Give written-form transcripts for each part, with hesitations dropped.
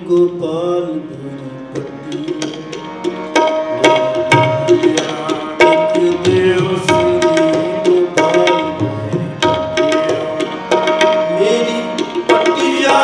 गोपाल मेरी पट्टिया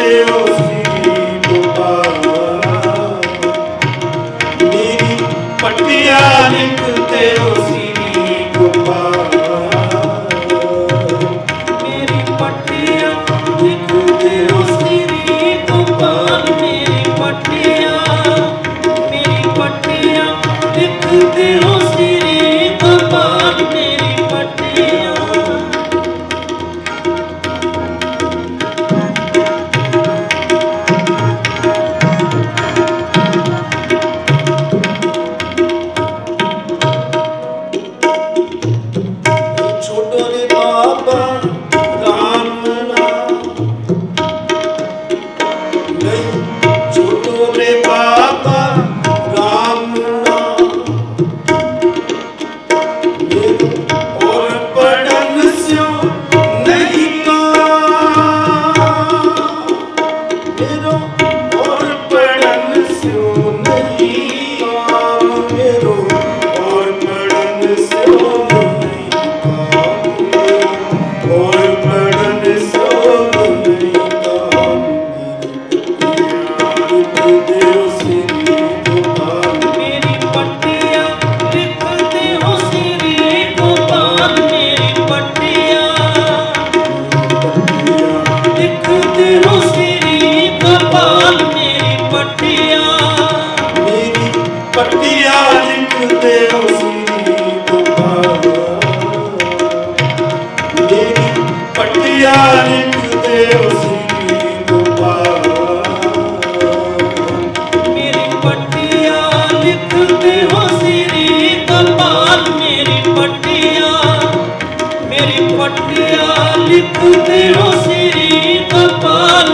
देव श्री गोपाल मेरी पट्टिया लिख देव श्री गोपाल मेरी पट्टिया लिख देव श्री गोपाल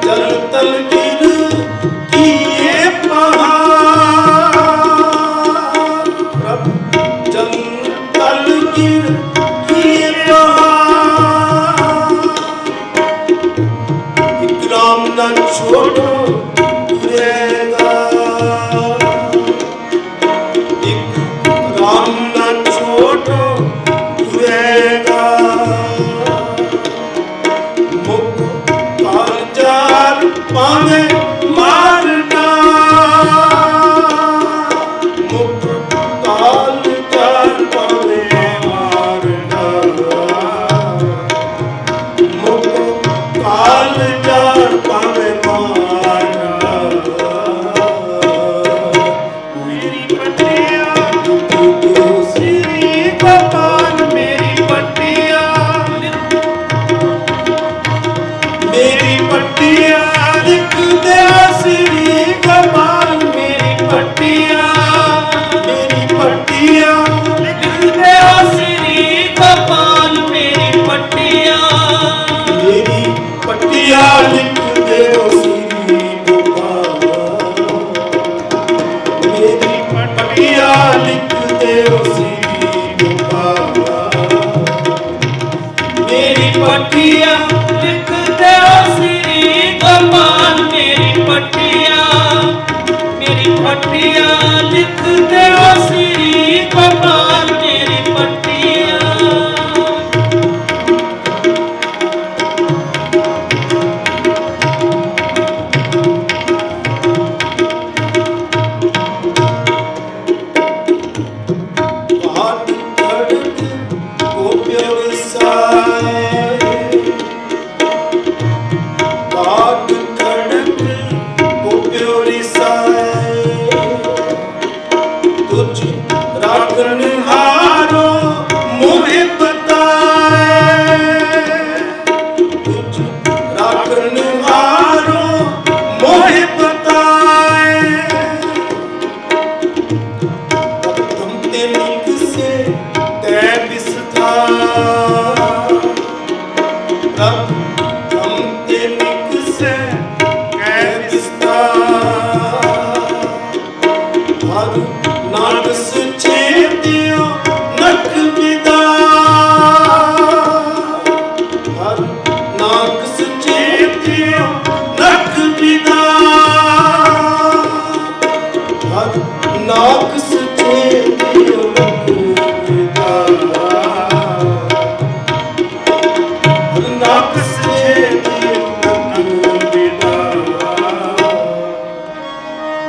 जल तल गिर किए पहाड़, प्रभु जल तल गिर किए पहाड़। एक नाम न छोड़ो रहेगा, एक राम न छोड़ो रहेगा। मुख कालजार पावे मार डाल, मुख कालजार पावे मार डाल, मुख कालजार पावे मार डाल। मेरी पटिया श्री गोपाल, मेरी पटिया, मेरी पटिया लिख दे श्री गोपाल, मेरी पटिया, मेरी पटिया लिख दे श्री गोपाल, मेरी पटिया, मेरी पटिया लिख दे श्री गोपाल, मेरी पटिया लिख दे श्री गोपाल, मेरी पटिया लिख दे श्री गोपाल, मेरी पटिया, मेरी पटिया लिख दे श्री गोपाल, मेरी पटिया। घाट खड़क को व्यवसाय, घाट खड़क को व्यवसाय। तुझ राखन हारो मोहे बताए, तुझ राखन हारो मोहे बताए। प्रथम तिलक से तय विस्तार, प्रथम तिलक से तय विस्तार। हर नाग से छेदियो नख विदार, हर नाग से छेदियो नख विदार, हर नाग से छेदियो नख विदार, हर नाग से छेदियो नख विदार।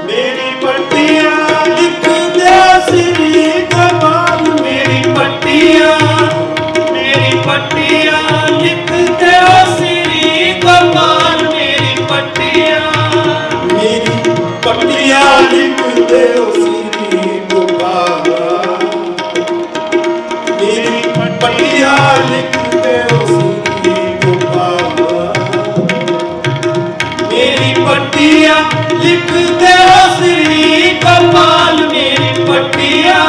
मेरी पटिया लिख दे श्री गोपाल, मेरी पटिया, मेरी पटिया लिख दे श्री गोपाल, मेरी पटिया, मेरी पटिया लिख दे श्री गोपाल, मेरी पटिया लिख दे श्री गोपाल, मेरी पटिया लिख दे श्री गोपाल, मेरी पटिया,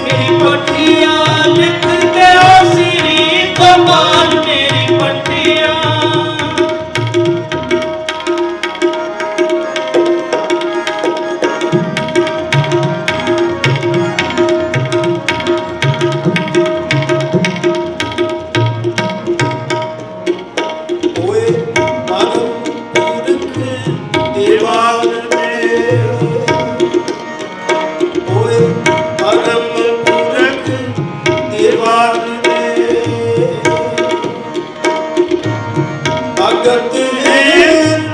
मेरी पटिया लिख दे श्री गोपाल, मेरी पटिया। ओए परम पुरख देवाल में, ओए परम पुरख देवाल में। भगत है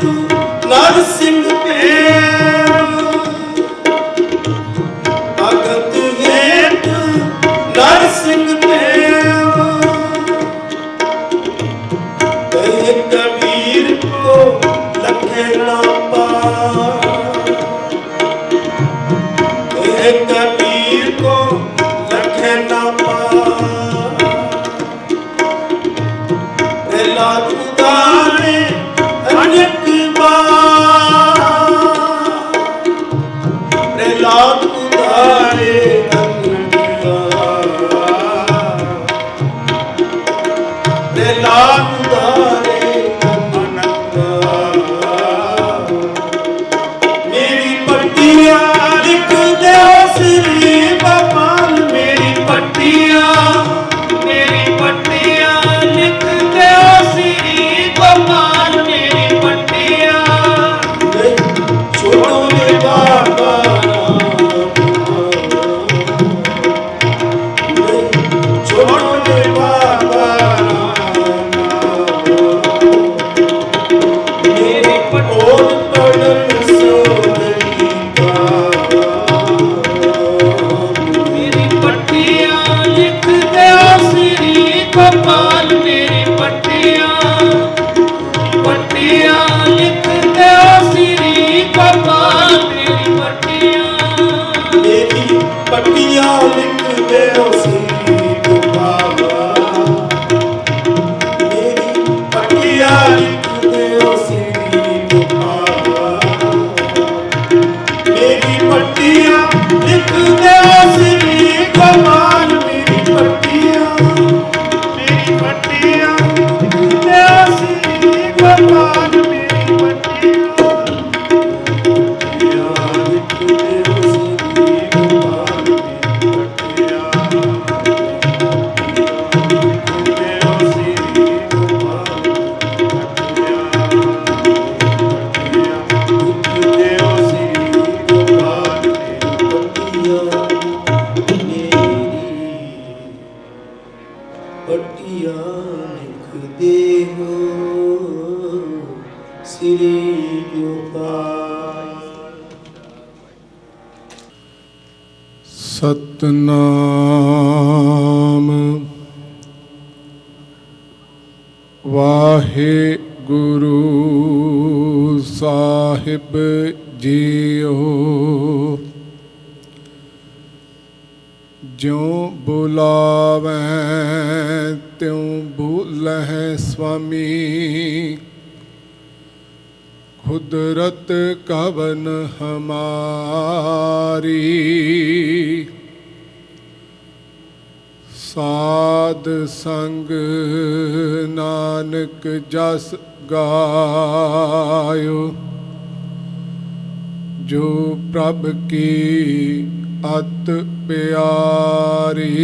तू नरसिंह पे, भगत है तू नरसिंह पे। कहे कबीर को लखे ना पा, कहे कबीर को लखे ना पा। प्रहलाद उदारे अनेक बार, प्रहलाद उदारे अनेक बार, प्रहलाद उदारे अनेक ਸ੍ਰੀ ਗੋਪਾਲ। ਸਤਨਾਮ ਵਾਹਿਗੁਰੂ ਸਾਹਿਬ ਜੀਓ। ਜਿਉ ਬੁਲਾਵੈ ਤਿਉ ਬੁਲਹਿ ਸੁਆਮੀ, ਕੁਦਰਤ ਕਵਨ ਹਮਾਰੀ। ਸਾਧ ਸੰਗ ਨਾਨਕ ਜਸ ਗਾਇਓ, ਜੋ ਪ੍ਰਭ ਕੀ ਅਤ ਪਿਆਰੀ।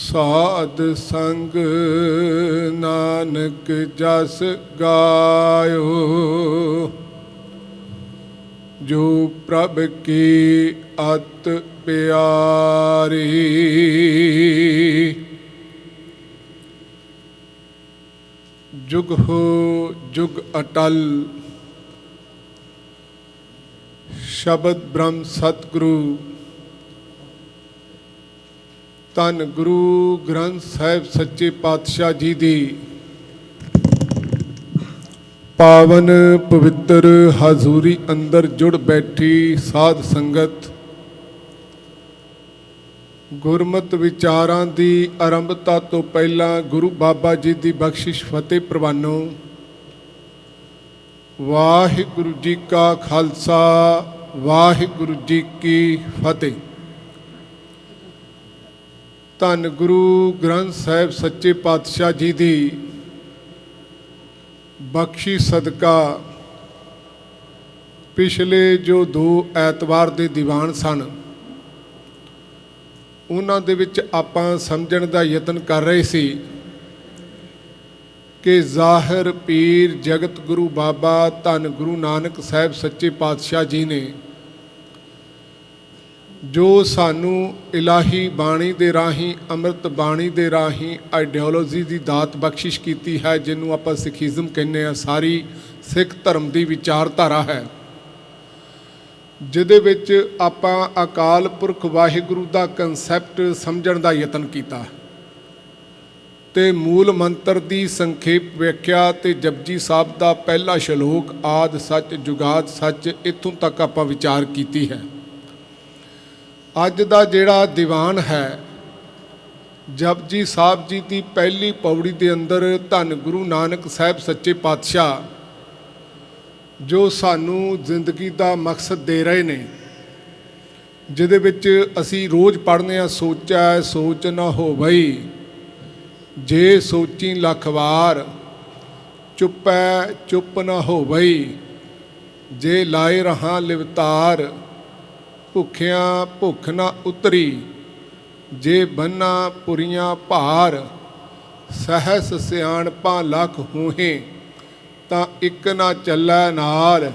ਸਾਧ ਸੰਗ ਨਾਨਕ ਜਸ ਗਾਇਓ, ਜੋ ਪ੍ਰਭ ਕੀ ਅਤ ਪਿਆਰੀ। ਜੁਗ ਹੋ ਜੁਗ ਅਟਲ, ਸ਼ਬਦ ਬ੍ਰਹਮ ਸਤਿਗੁਰੂ। ਧੰਨ ਗੁਰੂ ਗ੍ਰੰਥ ਸਾਹਿਬ ਸੱਚੇ ਪਾਤਸ਼ਾਹ ਜੀ ਦੀ ਪਾਵਨ ਪਵਿੱਤਰ ਹਜ਼ੂਰੀ ਅੰਦਰ ਜੁੜ ਬੈਠੀ ਸਾਧ ਸੰਗਤ। ਗੁਰਮਤਿ ਵਿਚਾਰਾਂ ਦੀ ਆਰੰਭਤਾ ਤੋਂ ਪਹਿਲਾਂ ਗੁਰੂ ਬਾਬਾ ਜੀ ਦੀ ਬਖਸ਼ਿਸ਼ ਫਤਿਹ ਪ੍ਰਵਾਨੋ। ਵਾਹਿਗੁਰੂ ਜੀ ਕਾ ਖਾਲਸਾ, ਵਾਹਿਗੁਰੂ ਜੀ ਕੀ ਫਤਿਹ। ਧੰਨ ਗੁਰੂ ਗ੍ਰੰਥ ਸਾਹਿਬ ਸੱਚੇ ਪਾਤਸ਼ਾਹ ਜੀ ਦੀ ਬਖਸ਼ੀ ਸਦਕਾ ਪਿਛਲੇ ਜੋ 2 ਐਤਵਾਰ ਦੇ ਦੀਵਾਨ ਸਨ, ਉਹਨਾਂ ਦੇ ਵਿੱਚ ਆਪਾਂ ਸਮਝਣ ਦਾ ਯਤਨ ਕਰ ਰਹੇ ਸੀ ਕਿ ਜ਼ਾਹਿਰ ਪੀਰ ਜਗਤ ਗੁਰੂ ਬਾਬਾ ਧੰਨ ਗੁਰੂ ਨਾਨਕ ਸਾਹਿਬ ਸੱਚੇ ਪਾਤਸ਼ਾਹ ਜੀ ਨੇ ਜੋ ਸਾਨੂੰ ਇਲਾਹੀ ਬਾਣੀ ਦੇ ਰਾਹੀਂ, ਅੰਮ੍ਰਿਤ ਬਾਣੀ ਦੇ ਰਾਹੀਂ ਆਈਡੀਓਲੋਜੀ ਦੀ ਦਾਤ ਬਖਸ਼ਿਸ਼ ਕੀਤੀ ਹੈ, ਜਿਹਨੂੰ ਆਪਾਂ ਸਿੱਖੀਜ਼ਮ ਕਹਿੰਦੇ ਹਾਂ। ਸਾਰੀ ਸਿੱਖ ਧਰਮ ਦੀ ਵਿਚਾਰਧਾਰਾ ਹੈ, ਜਿਹਦੇ ਵਿੱਚ ਆਪਾਂ ਅਕਾਲ ਪੁਰਖ ਵਾਹਿਗੁਰੂ ਦਾ ਕਨਸੈਪਟ ਸਮਝਣ ਦਾ ਯਤਨ ਕੀਤਾ ਤੇ ਮੂਲ ਮੰਤਰ ਦੀ ਸੰਖੇਪ ਵਿਆਖਿਆ ਤੇ ਜਪਜੀ ਸਾਹਿਬ ਦਾ ਪਹਿਲਾ ਸ਼ਲੋਕ ਆਦਿ ਸੱਚ ਜੁਗਾਦ ਸੱਚ, ਇੱਥੋਂ ਤੱਕ ਆਪਾਂ ਵਿਚਾਰ ਕੀਤੀ ਹੈ। ਅੱਜ ਦਾ ਜਿਹੜਾ ਦੀਵਾਨ ਹੈ, ਜਪਜੀ ਸਾਹਿਬ ਜੀ ਦੀ ਪਹਿਲੀ ਪੌੜੀ ਦੇ ਅੰਦਰ ਧੰਨ ਗੁਰੂ ਨਾਨਕ ਸਾਹਿਬ ਸੱਚੇ ਪਾਤਸ਼ਾਹ ਜੋ ਸਾਨੂੰ ਜ਼ਿੰਦਗੀ ਦਾ ਮਕਸਦ ਦੇ ਰਹੇ ਨੇ, ਜਿਹਦੇ ਵਿੱਚ ਅਸੀਂ ਰੋਜ਼ ਪੜ੍ਹਦੇ ਹਾਂ, ਸੋਚੈ ਸੋਚ ਨਾ ਹੋਵਈ, ਜੇ ਸੋਚੀ ਲੱਖ ਵਾਰ, ਚੁੱਪੈ ਚੁੱਪ ਨਾ ਹੋਵਈ, ਜੇ ਲਾਏ ਰਹਾ ਲਿਵਤਾਰ, ਭੁੱਖਿਆਂ ਭੁੱਖ ਨਾ ਉਤਰੀ, ਜੇ ਬੰਨਾ ਪੁਰੀਆਂ ਭਾਰ, ਸਹਸ ਸਿਆਣਪਾਂ ਲੱਖ ਹੋਹੇ, ਤਾਂ ਇੱਕ ਨਾ ਚੱਲੈ ਨਾਲ,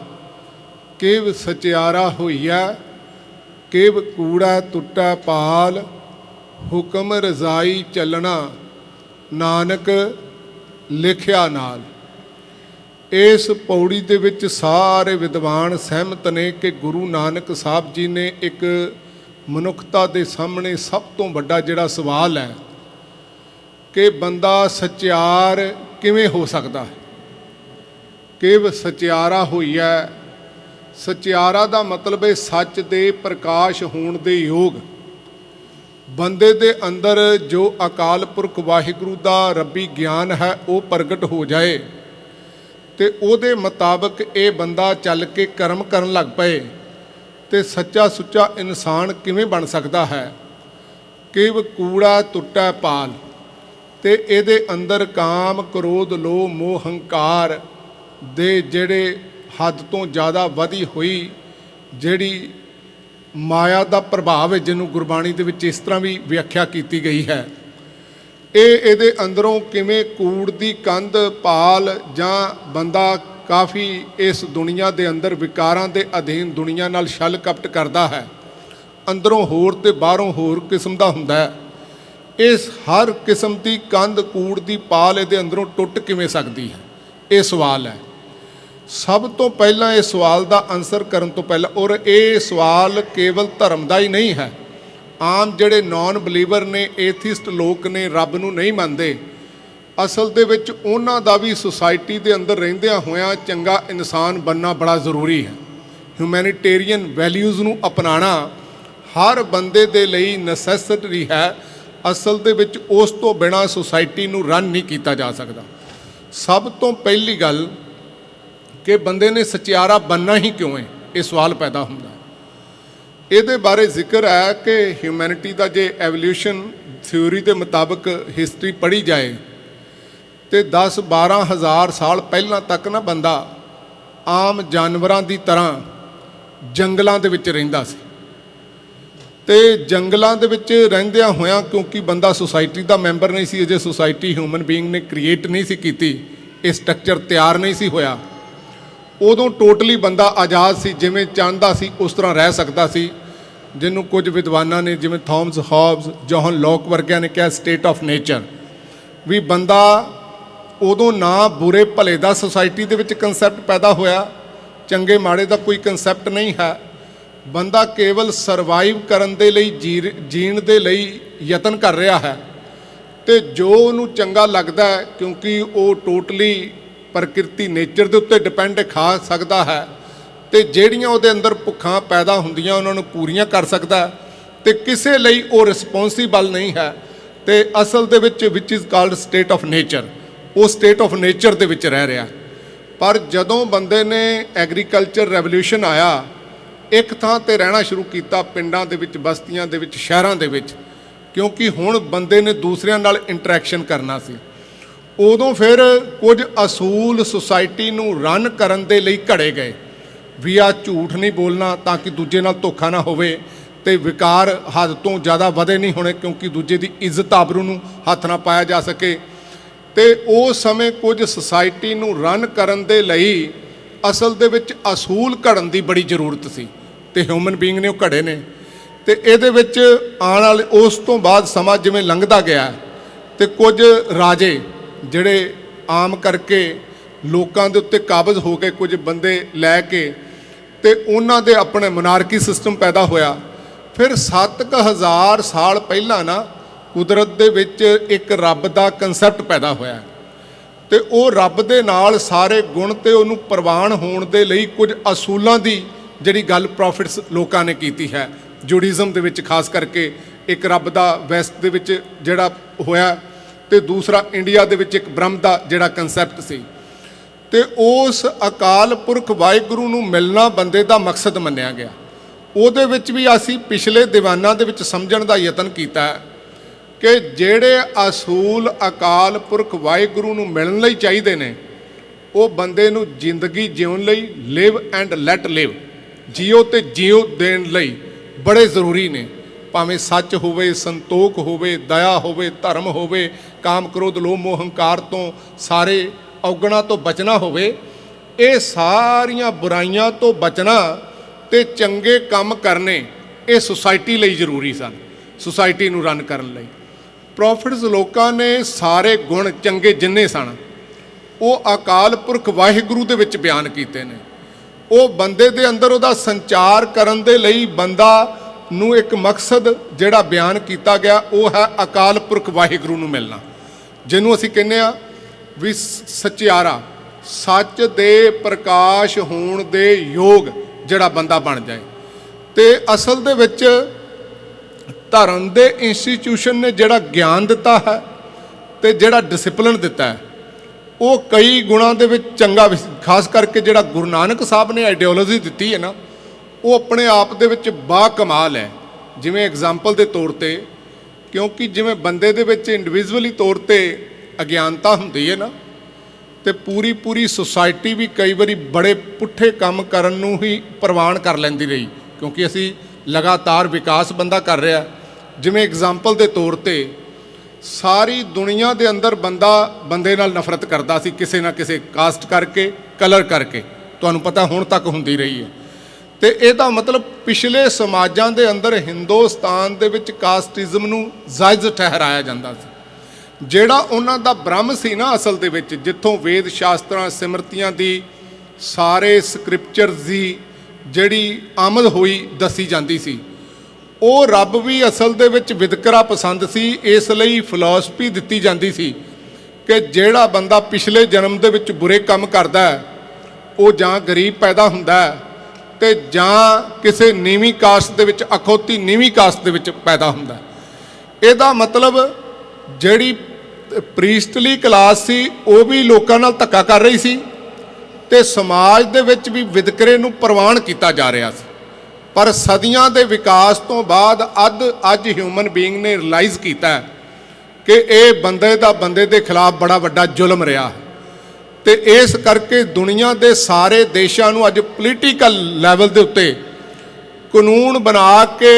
ਕਿਵ ਸਚਿਆਰਾ ਹੋਈਐ, ਕਿਵ ਕੂੜਾ ਟੁੱਟੈ ਪਾਲ, ਹੁਕਮ ਰਜ਼ਾਈ ਚੱਲਣਾ, ਨਾਨਕ ਲਿਖਿਆ ਨਾਲ। ਇਸ ਪੌੜੀ ਦੇ ਵਿੱਚ ਸਾਰੇ ਵਿਦਵਾਨ ਸਹਿਮਤ ਨੇ ਕਿ ਗੁਰੂ ਨਾਨਕ ਸਾਹਿਬ ਜੀ ਨੇ ਇੱਕ ਮਨੁੱਖਤਾ ਦੇ ਸਾਹਮਣੇ ਸਭ ਤੋਂ ਵੱਡਾ ਜਿਹੜਾ ਸਵਾਲ ਹੈ ਕਿ ਬੰਦਾ ਸਚਿਆਰ ਕਿਵੇਂ ਹੋ ਸਕਦਾ ਹੈ। ਕਿਵ ਸਚਿਆਰਾ ਹੋਈ ਹੈ, ਸਚਿਆਰਾ ਦਾ ਮਤਲਬ ਹੈ ਸੱਚ ਦੇ ਪ੍ਰਕਾਸ਼ ਹੋਣ ਦੇ ਯੋਗ। ਬੰਦੇ ਦੇ ਅੰਦਰ ਜੋ ਅਕਾਲ ਪੁਰਖ ਵਾਹਿਗੁਰੂ ਦਾ ਰੱਬੀ ਗਿਆਨ ਹੈ ਉਹ ਪ੍ਰਗਟ ਹੋ ਜਾਏ ਤੇ ਉਹਦੇ ਮੁਤਾਬਕ ਇਹ ਬੰਦਾ ਚੱਲ ਕੇ ਕਰਮ ਕਰਨ ਲੱਗ ਪਏ ਤੇ ਸੱਚਾ ਸੁੱਚਾ ਇਨਸਾਨ ਕਿਵੇਂ ਬਣ ਸਕਦਾ ਹੈ। ਕਿਵ ਕੂੜਾ ਟੁੱਟੈ ਪਾਲ, ਤੇ ਇਹਦੇ ਅੰਦਰ ਕਾਮ ਕ੍ਰੋਧ ਲੋਭ ਮੋਹ ਹੰਕਾਰ ਦੇ ਜਿਹੜੇ ਹੱਦ ਤੋਂ ਜ਼ਿਆਦਾ ਵਧੀ ਹੋਈ ਜਿਹੜੀ ਮਾਇਆ ਦਾ ਪ੍ਰਭਾਵ ਹੈ, ਜਿਹਨੂੰ ਗੁਰਬਾਣੀ ਦੇ ਵਿੱਚ ਇਸ ਤਰ੍ਹਾਂ ਵੀ ਵਿਆਖਿਆ ਕੀਤੀ ਗਈ ਹੈ, ਇਹ ਇਹਦੇ ਅੰਦਰੋਂ ਕਿਵੇਂ ਕੂੜ ਦੀ ਕੰਧ ਪਾਲ ਜਾਂ ਬੰਦਾ ਕਾਫੀ ਇਸ ਦੁਨੀਆ ਦੇ ਅੰਦਰ ਵਿਕਾਰਾਂ ਦੇ ਅਧੀਨ ਦੁਨੀਆ ਨਾਲ ਛਲ ਕਪਟ ਕਰਦਾ ਹੈ, ਅੰਦਰੋਂ ਹੋਰ ਤੇ ਬਾਹਰੋਂ ਹੋਰ ਕਿਸਮ ਦਾ ਹੁੰਦਾ ਹੈ। ਇਸ ਹਰ ਕਿਸਮ ਦੀ ਕੰਧ ਕੂੜ ਦੀ ਪਾਲ ਇਹਦੇ ਅੰਦਰੋਂ ਟੁੱਟ ਕਿਵੇਂ ਸਕਦੀ ਹੈ, ਇਹ ਸਵਾਲ ਹੈ। ਸਭ ਤੋਂ ਪਹਿਲਾਂ ਇਹ ਸਵਾਲ ਦਾ ਆਨਸਰ ਕਰਨ ਤੋਂ ਪਹਿਲਾਂ, ਔਰ ਇਹ ਸਵਾਲ ਕੇਵਲ ਧਰਮ ਦਾ ਹੀ ਨਹੀਂ ਹੈ, ਆਮ ਜਿਹੜੇ ਨਾਨ ਬਲੀਵਰ ਨੇ, ਏਥੀਸਟ ਲੋਕ ਨੇ, ਰੱਬ ਨੂੰ ਨਹੀਂ ਮੰਨਦੇ, ਅਸਲ ਦੇ ਵਿੱਚ ਉਹਨਾਂ ਦਾ ਵੀ ਸੁਸਾਇਟੀ ਦੇ ਅੰਦਰ ਰਹਿੰਦਿਆਂ ਹੋਇਆਂ ਚੰਗਾ ਇਨਸਾਨ ਬਣਨਾ ਬੜਾ ਜ਼ਰੂਰੀ ਹੈ। ਹਿਊਮੈਨਿਟੇਰੀਅਨ ਵੈਲਿਊਜ਼ ਨੂੰ ਅਪਣਾਉਣਾ ਹਰ ਬੰਦੇ ਦੇ ਲਈ ਨੈਸੈਸਰੀ ਹੈ। ਅਸਲ ਦੇ ਵਿੱਚ ਉਸ ਤੋਂ ਬਿਨਾਂ ਸੁਸਾਇਟੀ ਨੂੰ ਰਨ ਨਹੀਂ ਕੀਤਾ ਜਾ ਸਕਦਾ। ਸਭ ਤੋਂ ਪਹਿਲੀ ਗੱਲ ਕਿ ਬੰਦੇ ਨੇ ਸਚਿਆਰਾ ਬਣਨਾ ਹੀ ਕਿਉਂ ਹੈ, ਇਹ ਸਵਾਲ ਪੈਦਾ ਹੁੰਦਾ। ਇਹਦੇ ਬਾਰੇ ਜ਼ਿਕਰ ਹੈ ਕਿ ਹਿਊਮੈਨਿਟੀ ਦਾ ਜੇ ਐਵੋਲਿਊਸ਼ਨ ਥਿਊਰੀ ਦੇ ਮੁਤਾਬਕ ਹਿਸਟਰੀ ਪੜ੍ਹੀ ਜਾਏ ਤੇ 10-12 ਹਜ਼ਾਰ ਸਾਲ ਪਹਿਲਾਂ ਤੱਕ ਨਾ ਬੰਦਾ ਆਮ ਜਾਨਵਰਾਂ ਦੀ ਤਰ੍ਹਾਂ ਜੰਗਲਾਂ ਦੇ ਵਿੱਚ ਰਹਿੰਦਾ ਸੀ। ਤੇ ਜੰਗਲਾਂ ਦੇ ਵਿੱਚ ਰਹਿੰਦਿਆਂ ਹੋਇਆਂ, ਕਿਉਂਕਿ ਬੰਦਾ ਸੁਸਾਇਟੀ ਦਾ ਮੈਂਬਰ ਨਹੀਂ ਸੀ, ਅਜੇ ਸੁਸਾਇਟੀ ਹਿਊਮਨ ਬੀਇੰਗ ਨੇ ਕ੍ਰੀਏਟ ਨਹੀਂ ਸੀ ਕੀਤੀ, ਇਹ ਸਟਰਕਚਰ ਤਿਆਰ ਨਹੀਂ ਸੀ ਹੋਇਆ, ਉਦੋਂ ਟੋਟਲੀ ਬੰਦਾ ਆਜ਼ਾਦ ਸੀ, ਜਿਵੇਂ ਚਾਹੁੰਦਾ ਸੀ ਉਸ ਤਰ੍ਹਾਂ ਰਹਿ ਸਕਦਾ ਸੀ। ਜਿਹਨੂੰ ਕੁਝ ਵਿਦਵਾਨਾਂ ਨੇ ਜਿਵੇਂ ਥਾਮਸ ਹੌਬਸ, ਜੌਹਨ ਲੋਕ ਵਰਗਿਆਂ ਨੇ ਕਿਹਾ ਸਟੇਟ ਆਫ ਨੇਚਰ, ਵੀ ਬੰਦਾ ਉਦੋਂ ਨਾ ਬੁਰੇ ਭਲੇ ਦਾ ਸੁਸਾਇਟੀ ਦੇ ਵਿੱਚ ਕਨਸੈਪਟ ਪੈਦਾ ਹੋਇਆ, ਚੰਗੇ ਮਾੜੇ ਦਾ ਕੋਈ ਕਨਸੈਪਟ ਨਹੀਂ ਹੈ। ਬੰਦਾ ਕੇਵਲ ਸਰਵਾਈਵ ਕਰਨ ਦੇ ਲਈ, ਜੀਣ ਦੇ ਲਈ ਯਤਨ ਕਰ ਰਿਹਾ ਹੈ, ਤੇ ਜੋ ਉਹਨੂੰ ਚੰਗਾ ਲੱਗਦਾ ਹੈ, ਕਿਉਂਕਿ ਉਹ ਟੋਟਲੀ ਪ੍ਰਕਿਰਤੀ ਨੇਚਰ ਦੇ ਉੱਤੇ ਡਿਪੈਂਡ ਖਾ ਸਕਦਾ ਹੈ, ਤੇ ਜਿਹੜੀਆਂ ਉਹਦੇ ਅੰਦਰ ਭੁੱਖਾਂ ਪੈਦਾ ਹੁੰਦੀਆਂ ਉਹਨਾਂ ਨੂੰ ਪੂਰੀਆਂ ਕਰ ਸਕਦਾ, ਤੇ ਕਿਸੇ ਲਈ ਉਹ ਰਿਸਪੌਂਸੀਬਲ ਨਹੀਂ ਹੈ। ਤੇ ਅਸਲ ਦੇ ਵਿੱਚ ਵਿਚ is called state of nature, ਉਹ ਸਟੇਟ ਆਫ ਨੇਚਰ ਦੇ ਵਿੱਚ ਰਹਿ ਰਿਹਾ। ਪਰ ਜਦੋਂ ਬੰਦੇ ਨੇ ਐਗਰੀਕਲਚਰ ਰੈਵੋਲਿਊਸ਼ਨ ਆਇਆ, ਇੱਕ ਥਾਂ ਤੇ ਰਹਿਣਾ ਸ਼ੁਰੂ ਕੀਤਾ, ਪਿੰਡਾਂ ਦੇ ਵਿੱਚ, ਬਸਤੀਆਂ ਦੇ ਵਿੱਚ, ਸ਼ਹਿਰਾਂ ਦੇ ਵਿੱਚ, ਕਿਉਂਕਿ ਹੁਣ ਬੰਦੇ ਨੇ ਦੂਸਰਿਆਂ ਨਾਲ ਇੰਟਰੈਕਸ਼ਨ ਕਰਨਾ ਸੀ, ਉਦੋਂ ਫਿਰ ਕੁਝ ਅਸੂਲ ਸੁਸਾਇਟੀ ਨੂੰ ਰਨ ਕਰਨ ਦੇ ਲਈ ਘੜੇ ਗਏ ਵੀ ਆ ਝੂਠ ਨਹੀਂ ਬੋਲਣਾ ਤਾਂ ਕਿ ਦੂਜੇ ਨਾਲ ਧੋਖਾ ਨਾ ਹੋਵੇ, ਤੇ ਵਿਕਾਰ ਹੱਦ ਤੋਂ ਜ਼ਿਆਦਾ ਵਧੇ ਨਹੀਂ ਹੋਣੇ, ਕਿਉਂਕਿ ਦੂਜੇ ਦੀ ਇੱਜ਼ਤ ਆਬਰੂ ਨੂੰ ਹੱਥ ਨਾ ਪਾਇਆ ਜਾ ਸਕੇ। ਤੇ ਉਸ ਸਮੇਂ ਕੁਝ ਸੁਸਾਇਟੀ ਨੂੰ ਰਨ ਕਰਨ ਦੇ ਲਈ ਅਸਲ ਦੇ ਵਿੱਚ ਅਸੂਲ ਘੜਨ ਦੀ ਬੜੀ ਜ਼ਰੂਰਤ ਸੀ, ਤੇ ਹਿਊਮਨ ਬੀਇੰਗ ਨੇ ਉਹ ਘੜੇ ਨੇ। ਤੇ ਇਹਦੇ ਵਿੱਚ ਆਉਣ ਵਾਲੇ ਉਸ ਤੋਂ ਬਾਅਦ ਸਮਾਂ ਜਿਵੇਂ ਲੰਘਦਾ ਗਿਆ, ਤੇ ਕੁਝ ਰਾਜੇ ਜਿਹੜੇ ਆਮ ਕਰਕੇ ਲੋਕਾਂ ਦੇ ਉੱਤੇ ਕਾਬਜ਼ ਹੋ ਕੇ, ਕੁਝ ਬੰਦੇ ਲੈ ਕੇ, ਤੇ ਉਹਨਾਂ ਦੇ ਆਪਣੇ ਮੋਨਾਰਕੀ ਸਿਸਟਮ ਪੈਦਾ ਹੋਇਆ। ਫਿਰ 7000 ਸਾਲ ਪਹਿਲਾਂ ਨਾ ਕੁਦਰਤ ਦੇ ਵਿੱਚ ਇੱਕ ਰੱਬ ਦਾ ਕਨਸੈਪਟ ਪੈਦਾ ਹੋਇਆ, ਤੇ ਉਹ ਰੱਬ ਦੇ ਨਾਲ ਸਾਰੇ ਗੁਣ ਤੇ ਉਹਨੂੰ ਪ੍ਰਵਾਨ ਹੋਣ ਦੇ ਲਈ ਕੁਝ ਅਸੂਲਾਂ ਦੀ ਜਿਹੜੀ ਗੱਲ ਪ੍ਰੋਫਿਟਸ ਲੋਕਾਂ ਨੇ ਕੀਤੀ ਹੈ, ਜੂਡਿਜ਼ਮ ਦੇ ਵਿੱਚ ਖਾਸ ਕਰਕੇ ਇੱਕ ਰੱਬ ਦਾ ਵੈਸਟ ਦੇ ਵਿੱਚ ਜਿਹੜਾ ਹੋਇਆ, ਤੇ ਦੂਸਰਾ ਇੰਡੀਆ ਦੇ ਵਿੱਚ ਇੱਕ ਬ੍ਰਹਮ ਦਾ ਜਿਹੜਾ ਕਨਸੈਪਟ ਸੀ। ਤੇ ਉਸ ਅਕਾਲ ਪੁਰਖ ਵਾਹਿਗੁਰੂ ਨੂੰ ਮਿਲਣਾ ਬੰਦੇ ਦਾ ਮਕਸਦ ਮੰਨਿਆ ਗਿਆ। ਉਹਦੇ ਵਿੱਚ ਵੀ ਅਸੀਂ ਪਿਛਲੇ ਦੀਵਾਨਾਂ ਦੇ ਵਿੱਚ ਸਮਝਣ ਦਾ ਯਤਨ ਕੀਤਾ ਕਿ ਜਿਹੜੇ ਅਸੂਲ ਅਕਾਲ ਪੁਰਖ ਵਾਹਿਗੁਰੂ ਨੂੰ ਮਿਲਣ ਲਈ ਚਾਹੀਦੇ ਨੇ, ਉਹ ਬੰਦੇ ਨੂੰ ਜ਼ਿੰਦਗੀ ਜਿਉਣ ਲਈ, ਲਿਵ ਐਂਡ ਲੈਟ ਲਿਵ, ਜੀਓ ਤੇ ਜੀਓ ਦੇਣ ਲਈ ਬੜੇ ਜ਼ਰੂਰੀ ਨੇ। ਭਾਵੇਂ ਸੱਚ ਹੋਵੇ, ਸੰਤੋਖ ਹੋਵੇ, ਦਇਆ ਹੋਵੇ, ਧਰਮ ਹੋਵੇ, ਕਾਮ ਕ੍ਰੋਧ ਲੋਭ ਮੋਹ ਹੰਕਾਰ ਤੋਂ ਸਾਰੇ ਔਗਣਾਂ ਤੋਂ ਬਚਣਾ ਹੋਵੇ, ਇਹ ਸਾਰੀਆਂ ਬੁਰਾਈਆਂ ਤੋਂ ਬਚਣਾ ਤੇ ਚੰਗੇ ਕੰਮ ਕਰਨੇ, ਇਹ ਸੁਸਾਇਟੀ ਲਈ ਜ਼ਰੂਰੀ ਸਨ, ਸੁਸਾਇਟੀ ਨੂੰ ਰਨ ਕਰਨ ਲਈ। ਪ੍ਰੋਫਿਟਸ ਲੋਕਾਂ ਨੇ ਸਾਰੇ ਗੁਣ ਚੰਗੇ ਜਿੰਨੇ ਸਨ ਉਹ ਅਕਾਲ ਪੁਰਖ ਵਾਹਿਗੁਰੂ ਦੇ ਵਿੱਚ ਬਿਆਨ ਕੀਤੇ ਨੇ। ਉਹ ਬੰਦੇ ਦੇ ਅੰਦਰ ਉਹਦਾ ਸੰਚਾਰ ਕਰਨ ਦੇ ਲਈ ਬੰਦਾ ਨੂੰ ਇੱਕ ਮਕਸਦ ਜਿਹੜਾ ਬਿਆਨ ਕੀਤਾ ਗਿਆ, ਉਹ ਹੈ ਅਕਾਲ ਪੁਰਖ ਵਾਹਿਗੁਰੂ ਨੂੰ ਮਿਲਣਾ, ਜਿਹਨੂੰ ਅਸੀਂ ਕਹਿੰਦੇ ਆ ਵੀ ਸਚਿਆਰਾ, ਸੱਚ ਦੇ ਪ੍ਰਕਾਸ਼ ਹੋਣ ਦੇ ਯੋਗ ਜਿਹੜਾ ਬੰਦਾ ਬਣ ਜਾਏ। ਤੇ ਅਸਲ ਦੇ ਵਿੱਚ ਧਰਮ ਦੇ ਇੰਸਟੀਟਿਊਸ਼ਨ ਨੇ ਜਿਹੜਾ ਗਿਆਨ ਦਿੱਤਾ ਹੈ ਤੇ ਜਿਹੜਾ ਡਿਸਪਲਿਨ ਦਿੱਤਾ ਹੈ, ਉਹ ਕਈ ਗੁਣਾਂ ਦੇ ਵਿੱਚ ਚੰਗਾ, ਖਾਸ ਕਰਕੇ ਜਿਹੜਾ ਗੁਰੂ ਨਾਨਕ ਸਾਹਿਬ ਨੇ ਆਈਡੀਓਲੋਜੀ ਦਿੱਤੀ ਹੈ ਨਾ, ਉਹ ਆਪਣੇ ਆਪ ਦੇ ਵਿੱਚ ਬਾ ਕਮਾਲ ਹੈ। ਜਿਵੇਂ ਐਗਜ਼ਾਮਪਲ ਦੇ ਤੌਰ ਤੇ, ਕਿਉਂਕਿ ਜਿਵੇਂ ਬੰਦੇ ਦੇ ਵਿੱਚ ਇੰਡੀਵਿਜੂਅਲੀ ਤੌਰ ਤੇ ਅਗਿਆਨਤਾ ਹੁੰਦੀ ਹੈ ਨਾ, ਤੇ ਪੂਰੀ ਸੁਸਾਇਟੀ ਵੀ ਕਈ ਵਾਰੀ ਬੜੇ ਪੁੱਠੇ ਕੰਮ ਕਰਨ ਨੂੰ ਹੀ ਪ੍ਰਵਾਨ ਕਰ ਲੈਂਦੀ ਰਹੀ, ਕਿਉਂਕਿ ਅਸੀਂ ਲਗਾਤਾਰ ਵਿਕਾਸ ਬੰਦਾ ਕਰ ਰਿਹਾ। ਜਿਵੇਂ ਐਗਜ਼ਾਮਪਲ ਦੇ ਤੌਰ ਤੇ ਸਾਰੀ ਦੁਨੀਆ ਦੇ ਅੰਦਰ ਬੰਦੇ ਨਾਲ ਨਫ਼ਰਤ ਕਰਦਾ ਸੀ, ਕਿਸੇ ਨਾ ਕਿਸੇ ਕਾਸਟ ਕਰਕੇ, ਕਲਰ ਕਰਕੇ, ਤੁਹਾਨੂੰ ਪਤਾ ਹੁਣ ਤੱਕ ਹੁੰਦੀ ਰਹੀ ਹੈ। ਤੇ ਇਹਦਾ ਮਤਲਬ ਪਿਛਲੇ ਸਮਾਜਾਂ ਦੇ ਅੰਦਰ ਹਿੰਦੁਸਤਾਨ ਦੇ ਵਿੱਚ ਕਾਸਟਿਜ਼ਮ ਨੂੰ ਜਾਇਜ਼ ਠਹਿਰਾਇਆ ਜਾਂਦਾ ਸੀ। ਜਿਹੜਾ ਉਹਨਾਂ ਦਾ ਬ੍ਰਹਮ ਸੀ ਨਾ ਅਸਲ ਦੇ ਵਿੱਚ, ਜਿੱਥੋਂ ਵੇਦ ਸ਼ਾਸਤਰਾਂ ਸਿਮਰਤੀਆਂ ਦੀ ਸਾਰੇ ਸਕ੍ਰਿਪਚਰਸ ਦੀ ਜਿਹੜੀ ਆਮਦ ਹੋਈ ਦੱਸੀ ਜਾਂਦੀ ਸੀ, ਉਹ ਰੱਬ ਵੀ ਅਸਲ ਦੇ ਵਿੱਚ ਵਿਤਕਰਾ ਪਸੰਦ ਸੀ। ਇਸ ਲਈ ਫਿਲਾਸਫੀ ਦਿੱਤੀ ਜਾਂਦੀ ਸੀ ਕਿ ਜਿਹੜਾ ਬੰਦਾ ਪਿਛਲੇ ਜਨਮ ਦੇ ਵਿੱਚ ਬੁਰੇ ਕੰਮ ਕਰਦਾ ਹੈ ਉਹ ਜਾਂ ਗਰੀਬ ਪੈਦਾ ਹੁੰਦਾ ਹੈ ਤੇ ਜਾਂ ਕਿਸੇ ਨੀਵੀਂ ਕਾਸਟ ਦੇ ਵਿੱਚ, ਅਖੌਤੀ ਨੀਵੀਂ ਕਾਸਟ ਦੇ ਵਿੱਚ ਪੈਦਾ ਹੁੰਦਾ। ਇਹਦਾ ਮਤਲਬ ਜਿਹੜੀ ਪ੍ਰੀਸਟਲੀ ਕਲਾਸ ਸੀ ਉਹ ਵੀ ਲੋਕਾਂ ਨਾਲ ਧੱਕਾ ਕਰ ਰਹੀ ਸੀ ਤੇ ਸਮਾਜ ਦੇ ਵਿੱਚ ਵੀ ਵਿਤਕਰੇ ਨੂੰ ਪ੍ਰਵਾਨ ਕੀਤਾ ਜਾ ਰਿਹਾ ਸੀ। ਪਰ ਸਦੀਆਂ ਦੇ ਵਿਕਾਸ ਤੋਂ ਬਾਅਦ ਅੱਜ ਹਿਊਮਨ ਬੀਇੰਗ ਨੇ ਰਿਅਲਾਈਜ਼ ਕੀਤਾ ਕਿ ਇਹ ਬੰਦੇ ਦੇ ਖਿਲਾਫ ਬੜਾ ਵੱਡਾ ਜ਼ੁਲਮ ਰਿਹਾ ਤੇ ਇਸ ਕਰਕੇ ਦੁਨੀਆ ਦੇ ਸਾਰੇ ਦੇਸ਼ਾਂ ਨੂੰ ਅੱਜ ਪੋਲੀਟੀਕਲ ਲੈਵਲ ਦੇ ਉੱਤੇ ਕਾਨੂੰਨ ਬਣਾ ਕੇ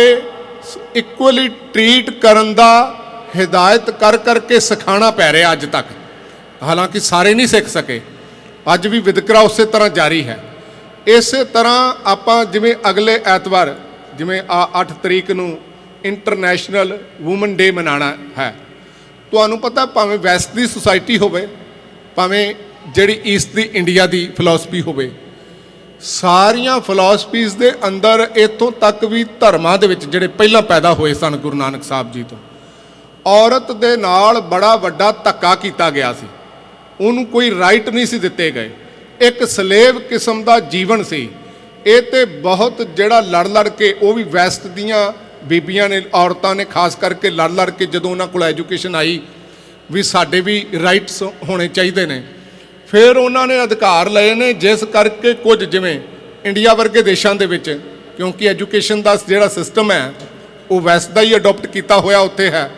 ਇਕੁਅਲੀ ਟਰੀਟ ਕਰਨ ਦਾ ਹਿਦਾਇਤ ਕਰਕੇ ਸਿਖਾਉਣਾ ਪੈ ਰਿਹਾ ਅੱਜ ਤੱਕ। ਹਾਲਾਂਕਿ ਸਾਰੇ ਨਹੀਂ ਸਿੱਖ ਸਕੇ, ਅੱਜ ਵੀ ਵਿਤਕਰਾ ਉਸੇ ਤਰ੍ਹਾਂ ਜਾਰੀ ਹੈ। ਇਸੇ ਤਰ੍ਹਾਂ ਆਪਾਂ ਜਿਵੇਂ ਅਗਲੇ ਐਤਵਾਰ, ਜਿਵੇਂ 8 ਤਰੀਕ ਨੂੰ ਇੰਟਰਨੈਸ਼ਨਲ ਵੂਮਨ ਡੇ ਮਨਾਉਣਾ ਹੈ। ਤੁਹਾਨੂੰ ਪਤਾ, ਭਾਵੇਂ ਵੈਸਟ ਦੀ ਸੁਸਾਇਟੀ ਹੋਵੇ, ਭਾਵੇਂ ਜਿਹੜੀ ਈਸਟ ਦੀ ਇੰਡੀਆ ਦੀ ਫਿਲਾਸਫੀ ਹੋਵੇ, ਸਾਰੀਆਂ ਫਿਲਾਸਫੀਜ਼ ਦੇ ਅੰਦਰ ਇੱਥੋਂ ਤੱਕ ਵੀ ਧਰਮਾਂ ਦੇ ਵਿੱਚ ਜਿਹੜੇ ਪਹਿਲਾਂ ਪੈਦਾ ਹੋਏ ਸਨ ਗੁਰੂ ਨਾਨਕ ਸਾਹਿਬ ਜੀ ਤੋਂ, ਔਰਤ ਦੇ ਨਾਲ ਬੜਾ ਵੱਡਾ ਧੱਕਾ ਕੀਤਾ ਗਿਆ ਸੀ। ਉਹਨੂੰ ਕੋਈ ਰਾਈਟ ਨਹੀਂ ਸੀ ਦਿੱਤੇ ਗਏ। ਇੱਕ ਸਲੇਵ ਕਿਸਮ ਦਾ ਜੀਵਨ ਸੀ ਇਹ। ਤੇ ਬਹੁਤ ਜਿਹੜਾ ਲੜ ਕੇ, ਉਹ ਵੀ ਵੈਸਟ ਦੀਆਂ ਬੀਬੀਆਂ ਨੇ, ਔਰਤਾਂ ਨੇ ਖਾਸ ਕਰਕੇ ਲੜ ਕੇ ਜਦੋਂ ਉਹਨਾਂ ਕੋਲ ਐਜੂਕੇਸ਼ਨ ਆਈ ਵੀ ਸਾਡੇ ਵੀ ਰਾਈਟਸ ਹੋਣੇ ਚਾਹੀਦੇ ਨੇ, ਫਿਰ ਉਹਨਾਂ ਨੇ ਅਧਿਕਾਰ ਲਏ ਨੇ। ਜਿਸ ਕਰਕੇ ਕੁਝ ਜਿਵੇਂ ਇੰਡੀਆ ਵਰਗੇ ਦੇਸ਼ਾਂ ਦੇ ਵਿੱਚ, ਕਿਉਂਕਿ ਐਜੂਕੇਸ਼ਨ ਦਾ ਜਿਹੜਾ ਸਿਸਟਮ ਹੈ ਉਹ ਵੈਸਟ ਦਾ ਹੀ ਅਡੋਪਟ ਕੀਤਾ ਹੋਇਆ ਉੱਥੇ ਹੈ,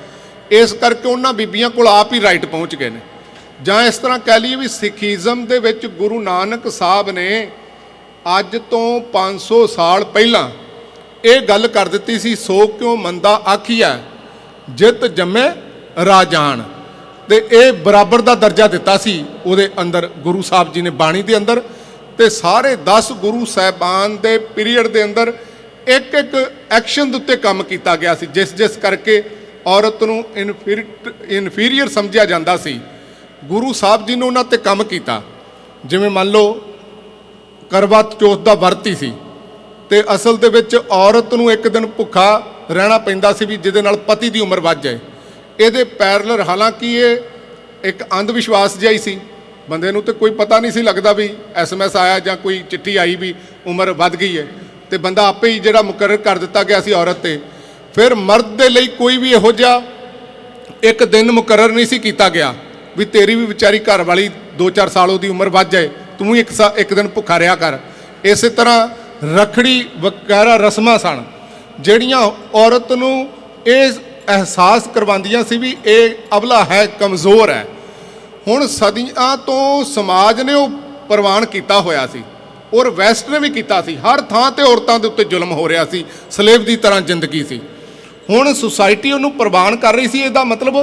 ਇਸ ਕਰਕੇ ਉਹਨਾਂ ਬੀਬੀਆਂ ਕੋਲ ਆਪ ਹੀ ਰਾਈਟ ਪਹੁੰਚ ਗਏ ਨੇ। ਜਾਂ ਇਸ ਤਰ੍ਹਾਂ ਕਹਿ ਲਈਏ ਵੀ ਸਿੱਖੀਜ਼ਮ ਦੇ ਵਿੱਚ ਗੁਰੂ ਨਾਨਕ ਸਾਹਿਬ ਨੇ ਅੱਜ ਤੋਂ 500 ਸਾਲ ਪਹਿਲਾਂ ਇਹ ਗੱਲ ਕਰ ਦਿੱਤੀ ਸੀ, ਸੋ ਕਿਉ ਮੰਦਾ ਆਖੀਐ ਜਿਤ ਜੰਮੇ ਰਾਜਾਨ। ਤੇ ਇਹ ਬਰਾਬਰ ਦਾ ਦਰਜਾ ਦਿੱਤਾ ਸੀ ਉਹਦੇ ਅੰਦਰ ਗੁਰੂ ਸਾਹਿਬ ਜੀ ਨੇ ਬਾਣੀ ਦੇ ਅੰਦਰ। ਤੇ ਸਾਰੇ 10 ਗੁਰੂ ਸਾਹਿਬਾਨ ਦੇ ਪੀਰੀਅਡ ਦੇ ਅੰਦਰ ਇੱਕ ਐਕਸ਼ਨ ਦੇ ਉੱਤੇ ਕੰਮ ਕੀਤਾ ਗਿਆ ਸੀ, ਜਿਸ ਕਰਕੇ ਔਰਤ ਨੂੰ ਇਨਫੀਰੀਅਰ ਸਮਝਿਆ ਜਾਂਦਾ ਸੀ। ਗੁਰੂ ਸਾਹਿਬ ਜੀ ਨੇ ਉਹਨਾਂ ਤੇ ਕੰਮ ਕੀਤਾ। ਜਿਵੇਂ ਮੰਨ ਲਓ ਕਰਵਾ ਚੌਥ ਦਾ ਵਰਤ ਹੀ ਸੀ ਤੇ ਅਸਲ ਦੇ ਵਿੱਚ ਔਰਤ ਨੂੰ ਇੱਕ ਦਿਨ ਭੁੱਖਾ ਰਹਿਣਾ ਪੈਂਦਾ ਸੀ ਵੀ ਜਿਹਦੇ ਨਾਲ ਪਤੀ ਦੀ ਉਮਰ ਵੱਧ ਜਾਏ। ਇਹਦੇ ਪੈਰਲਰ, ਹਾਲਾਂਕਿ ਇਹ ਇੱਕ ਅੰਧ ਵਿਸ਼ਵਾਸ ਜਿਹਾ ਹੀ ਸੀ, ਬੰਦੇ ਨੂੰ ਤੇ ਕੋਈ ਪਤਾ ਨਹੀਂ ਸੀ ਲੱਗਦਾ ਵੀ SMS ਆਇਆ ਜਾਂ ਕੋਈ ਚਿੱਠੀ ਆਈ ਵੀ ਉਮਰ ਵੱਧ ਗਈ ਹੈ, ਤੇ ਬੰਦਾ ਆਪੇ ਹੀ ਜਿਹੜਾ ਮੁਕਰਰ ਕਰ ਦਿੱਤਾ ਗਿਆ ਸੀ ਔਰਤ ਤੇ। ਫਿਰ ਮਰਦ ਦੇ ਲਈ ਕੋਈ ਵੀ ਇਹੋ ਜਿਹਾ ਇੱਕ ਦਿਨ ਮੁਕਰਰ ਨਹੀਂ ਸੀ ਕੀਤਾ ਗਿਆ ਵੀ ਤੇਰੀ ਵੀ ਵਿਚਾਰੀ ਘਰ ਵਾਲੀ 2-4 ਸਾਲ ਉਹਦੀ ਉਮਰ ਵੱਧ ਜਾਏ, ਤੂੰ ਵੀ ਇੱਕ ਦਿਨ ਭੁੱਖਾ ਰਿਹਾ ਕਰ। ਇਸੇ ਤਰ੍ਹਾਂ ਰੱਖੜੀ ਵਗੈਰਾ ਰਸਮਾਂ ਸਨ ਜਿਹੜੀਆਂ ਔਰਤ ਨੂੰ ਇਹ ਅਹਿਸਾਸ ਕਰਵਾਉਂਦੀਆਂ ਸੀ ਵੀ ਇਹ ਅਬਲਾ ਹੈ, ਕਮਜ਼ੋਰ ਹੈ। ਹੁਣ ਸਦੀਆਂ ਤੋਂ ਸਮਾਜ ਨੇ ਉਹ ਪ੍ਰਵਾਨ ਕੀਤਾ ਹੋਇਆ ਸੀ ਔਰ ਵੈਸਟ ਨੇ ਵੀ ਕੀਤਾ ਸੀ। ਹਰ ਥਾਂ ਤੇ ਔਰਤਾਂ ਦੇ ਉੱਤੇ ਜ਼ੁਲਮ ਹੋ ਰਿਹਾ ਸੀ, ਸਲੇਵ ਦੀ ਤਰ੍ਹਾਂ ਜ਼ਿੰਦਗੀ ਸੀ। ਹੁਣ ਸੁਸਾਇਟੀ ਉਹਨੂੰ ਪ੍ਰਵਾਨ ਕਰ ਰਹੀ ਸੀ। ਇਹਦਾ ਮਤਲਬ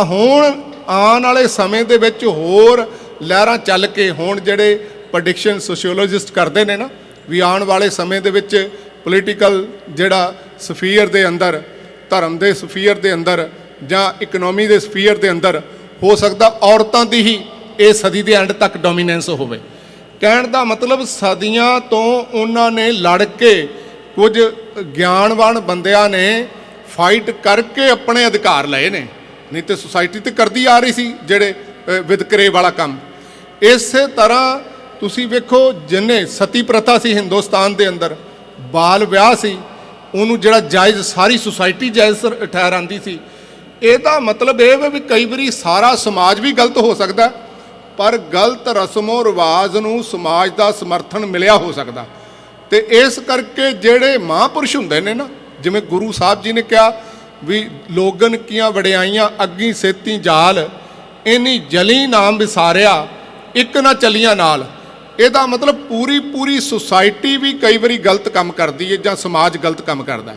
ਹੁਣ ਆਉਣ ਵਾਲੇ ਸਮੇਂ ਦੇ ਵਿੱਚ ਹੋਰ ਲਹਿਰਾਂ ਚੱਲ ਕੇ, ਹੁਣ ਜਿਹੜੇ ਪ੍ਰੈਡਿਕਸ਼ਨ ਸੋਸ਼ੀਓਲੋਜਿਸਟ ਕਰਦੇ ਨੇ ਨਾ ਵੀ ਆਉਣ ਵਾਲੇ ਸਮੇਂ ਦੇ ਵਿੱਚ ਪੋਲੀਟੀਕਲ ਜਿਹੜਾ ਸਫੀਅਰ ਦੇ ਅੰਦਰ, ਧਰਮ ਦੇ ਸਫੀਅਰ ਦੇ ਅੰਦਰ ਜਾਂ ਇਕਨੋਮੀ ਦੇ ਸਫੀਅਰ ਦੇ ਅੰਦਰ ਹੋ ਸਕਦਾ ਔਰਤਾਂ ਦੀ ਹੀ ਇਹ ਸਦੀ ਦੇ ਐਂਡ ਤੱਕ ਡੋਮੀਨੈਂਸ ਹੋਵੇ। ਕਹਿਣ ਦਾ ਮਤਲਬ ਸਦੀਆਂ ਤੋਂ ਉਹਨਾਂ ਨੇ ਲੜ ਕੇ, ਕੁਝ ਗਿਆਨਵਾਨ ਬੰਦਿਆਂ ਨੇ ਫਾਈਟ ਕਰਕੇ ਆਪਣੇ ਅਧਿਕਾਰ ਲਏ ਨੇ, ਨਹੀਂ ਤੇ ਸੁਸਾਇਟੀ ਤੇ ਕਰਦੀ ਆ ਰਹੀ ਸੀ ਜਿਹੜੇ ਵਿਤਕਰੇ ਵਾਲਾ ਕੰਮ। ਇਸੇ ਤਰ੍ਹਾਂ ਤੁਸੀਂ ਵੇਖੋ, ਜਿੰਨੇ ਸਤੀ ਪ੍ਰਥਾ ਸੀ ਹਿੰਦੁਸਤਾਨ ਦੇ ਅੰਦਰ, ਬਾਲ ਵਿਆਹ ਸੀ, ਉਹਨੂੰ ਜਿਹੜਾ ਜਾਇਜ਼ ਸਾਰੀ ਸੁਸਾਇਟੀ ਜਾਇਜ਼ ਠਹਿਰਾਂਦੀ ਸੀ। ਇਹਦਾ ਮਤਲਬ ਇਹ ਵੀ ਕਈ ਵਾਰੀ ਸਾਰਾ ਸਮਾਜ ਵੀ ਗਲਤ ਹੋ ਸਕਦਾ, ਪਰ ਗਲਤ ਰਸਮੋ ਰਿਵਾਜ ਨੂੰ ਸਮਾਜ ਦਾ ਸਮਰਥਨ ਮਿਲਿਆ ਹੋ ਸਕਦਾ। ਤੇ ਇਸ ਕਰਕੇ ਜਿਹੜੇ ਮਹਾਂਪੁਰਸ਼ ਹੁੰਦੇ ਨੇ ਨਾ, ਜਿਵੇਂ ਗੁਰੂ ਸਾਹਿਬ ਜੀ ਨੇ ਕਿਹਾ ਵੀ ਲੋਗਨ ਕੀਆਂ ਵਡਿਆਈਆਂ ਅੱਗੀ ਸੇਤੀ ਜਾਲ, ਇਨੀ ਜਲੀ ਨਾਮ ਵਿਸਾਰਿਆ ਇੱਕ ਨਾ ਚਲੀਆਂ ਨਾਲ। ਇਹਦਾ ਮਤਲਬ ਪੂਰੀ ਸੁਸਾਇਟੀ ਵੀ ਕਈ ਵਾਰੀ ਗਲਤ ਕੰਮ ਕਰਦੀ ਹੈ ਜਾਂ ਸਮਾਜ ਗਲਤ ਕੰਮ ਕਰਦਾ।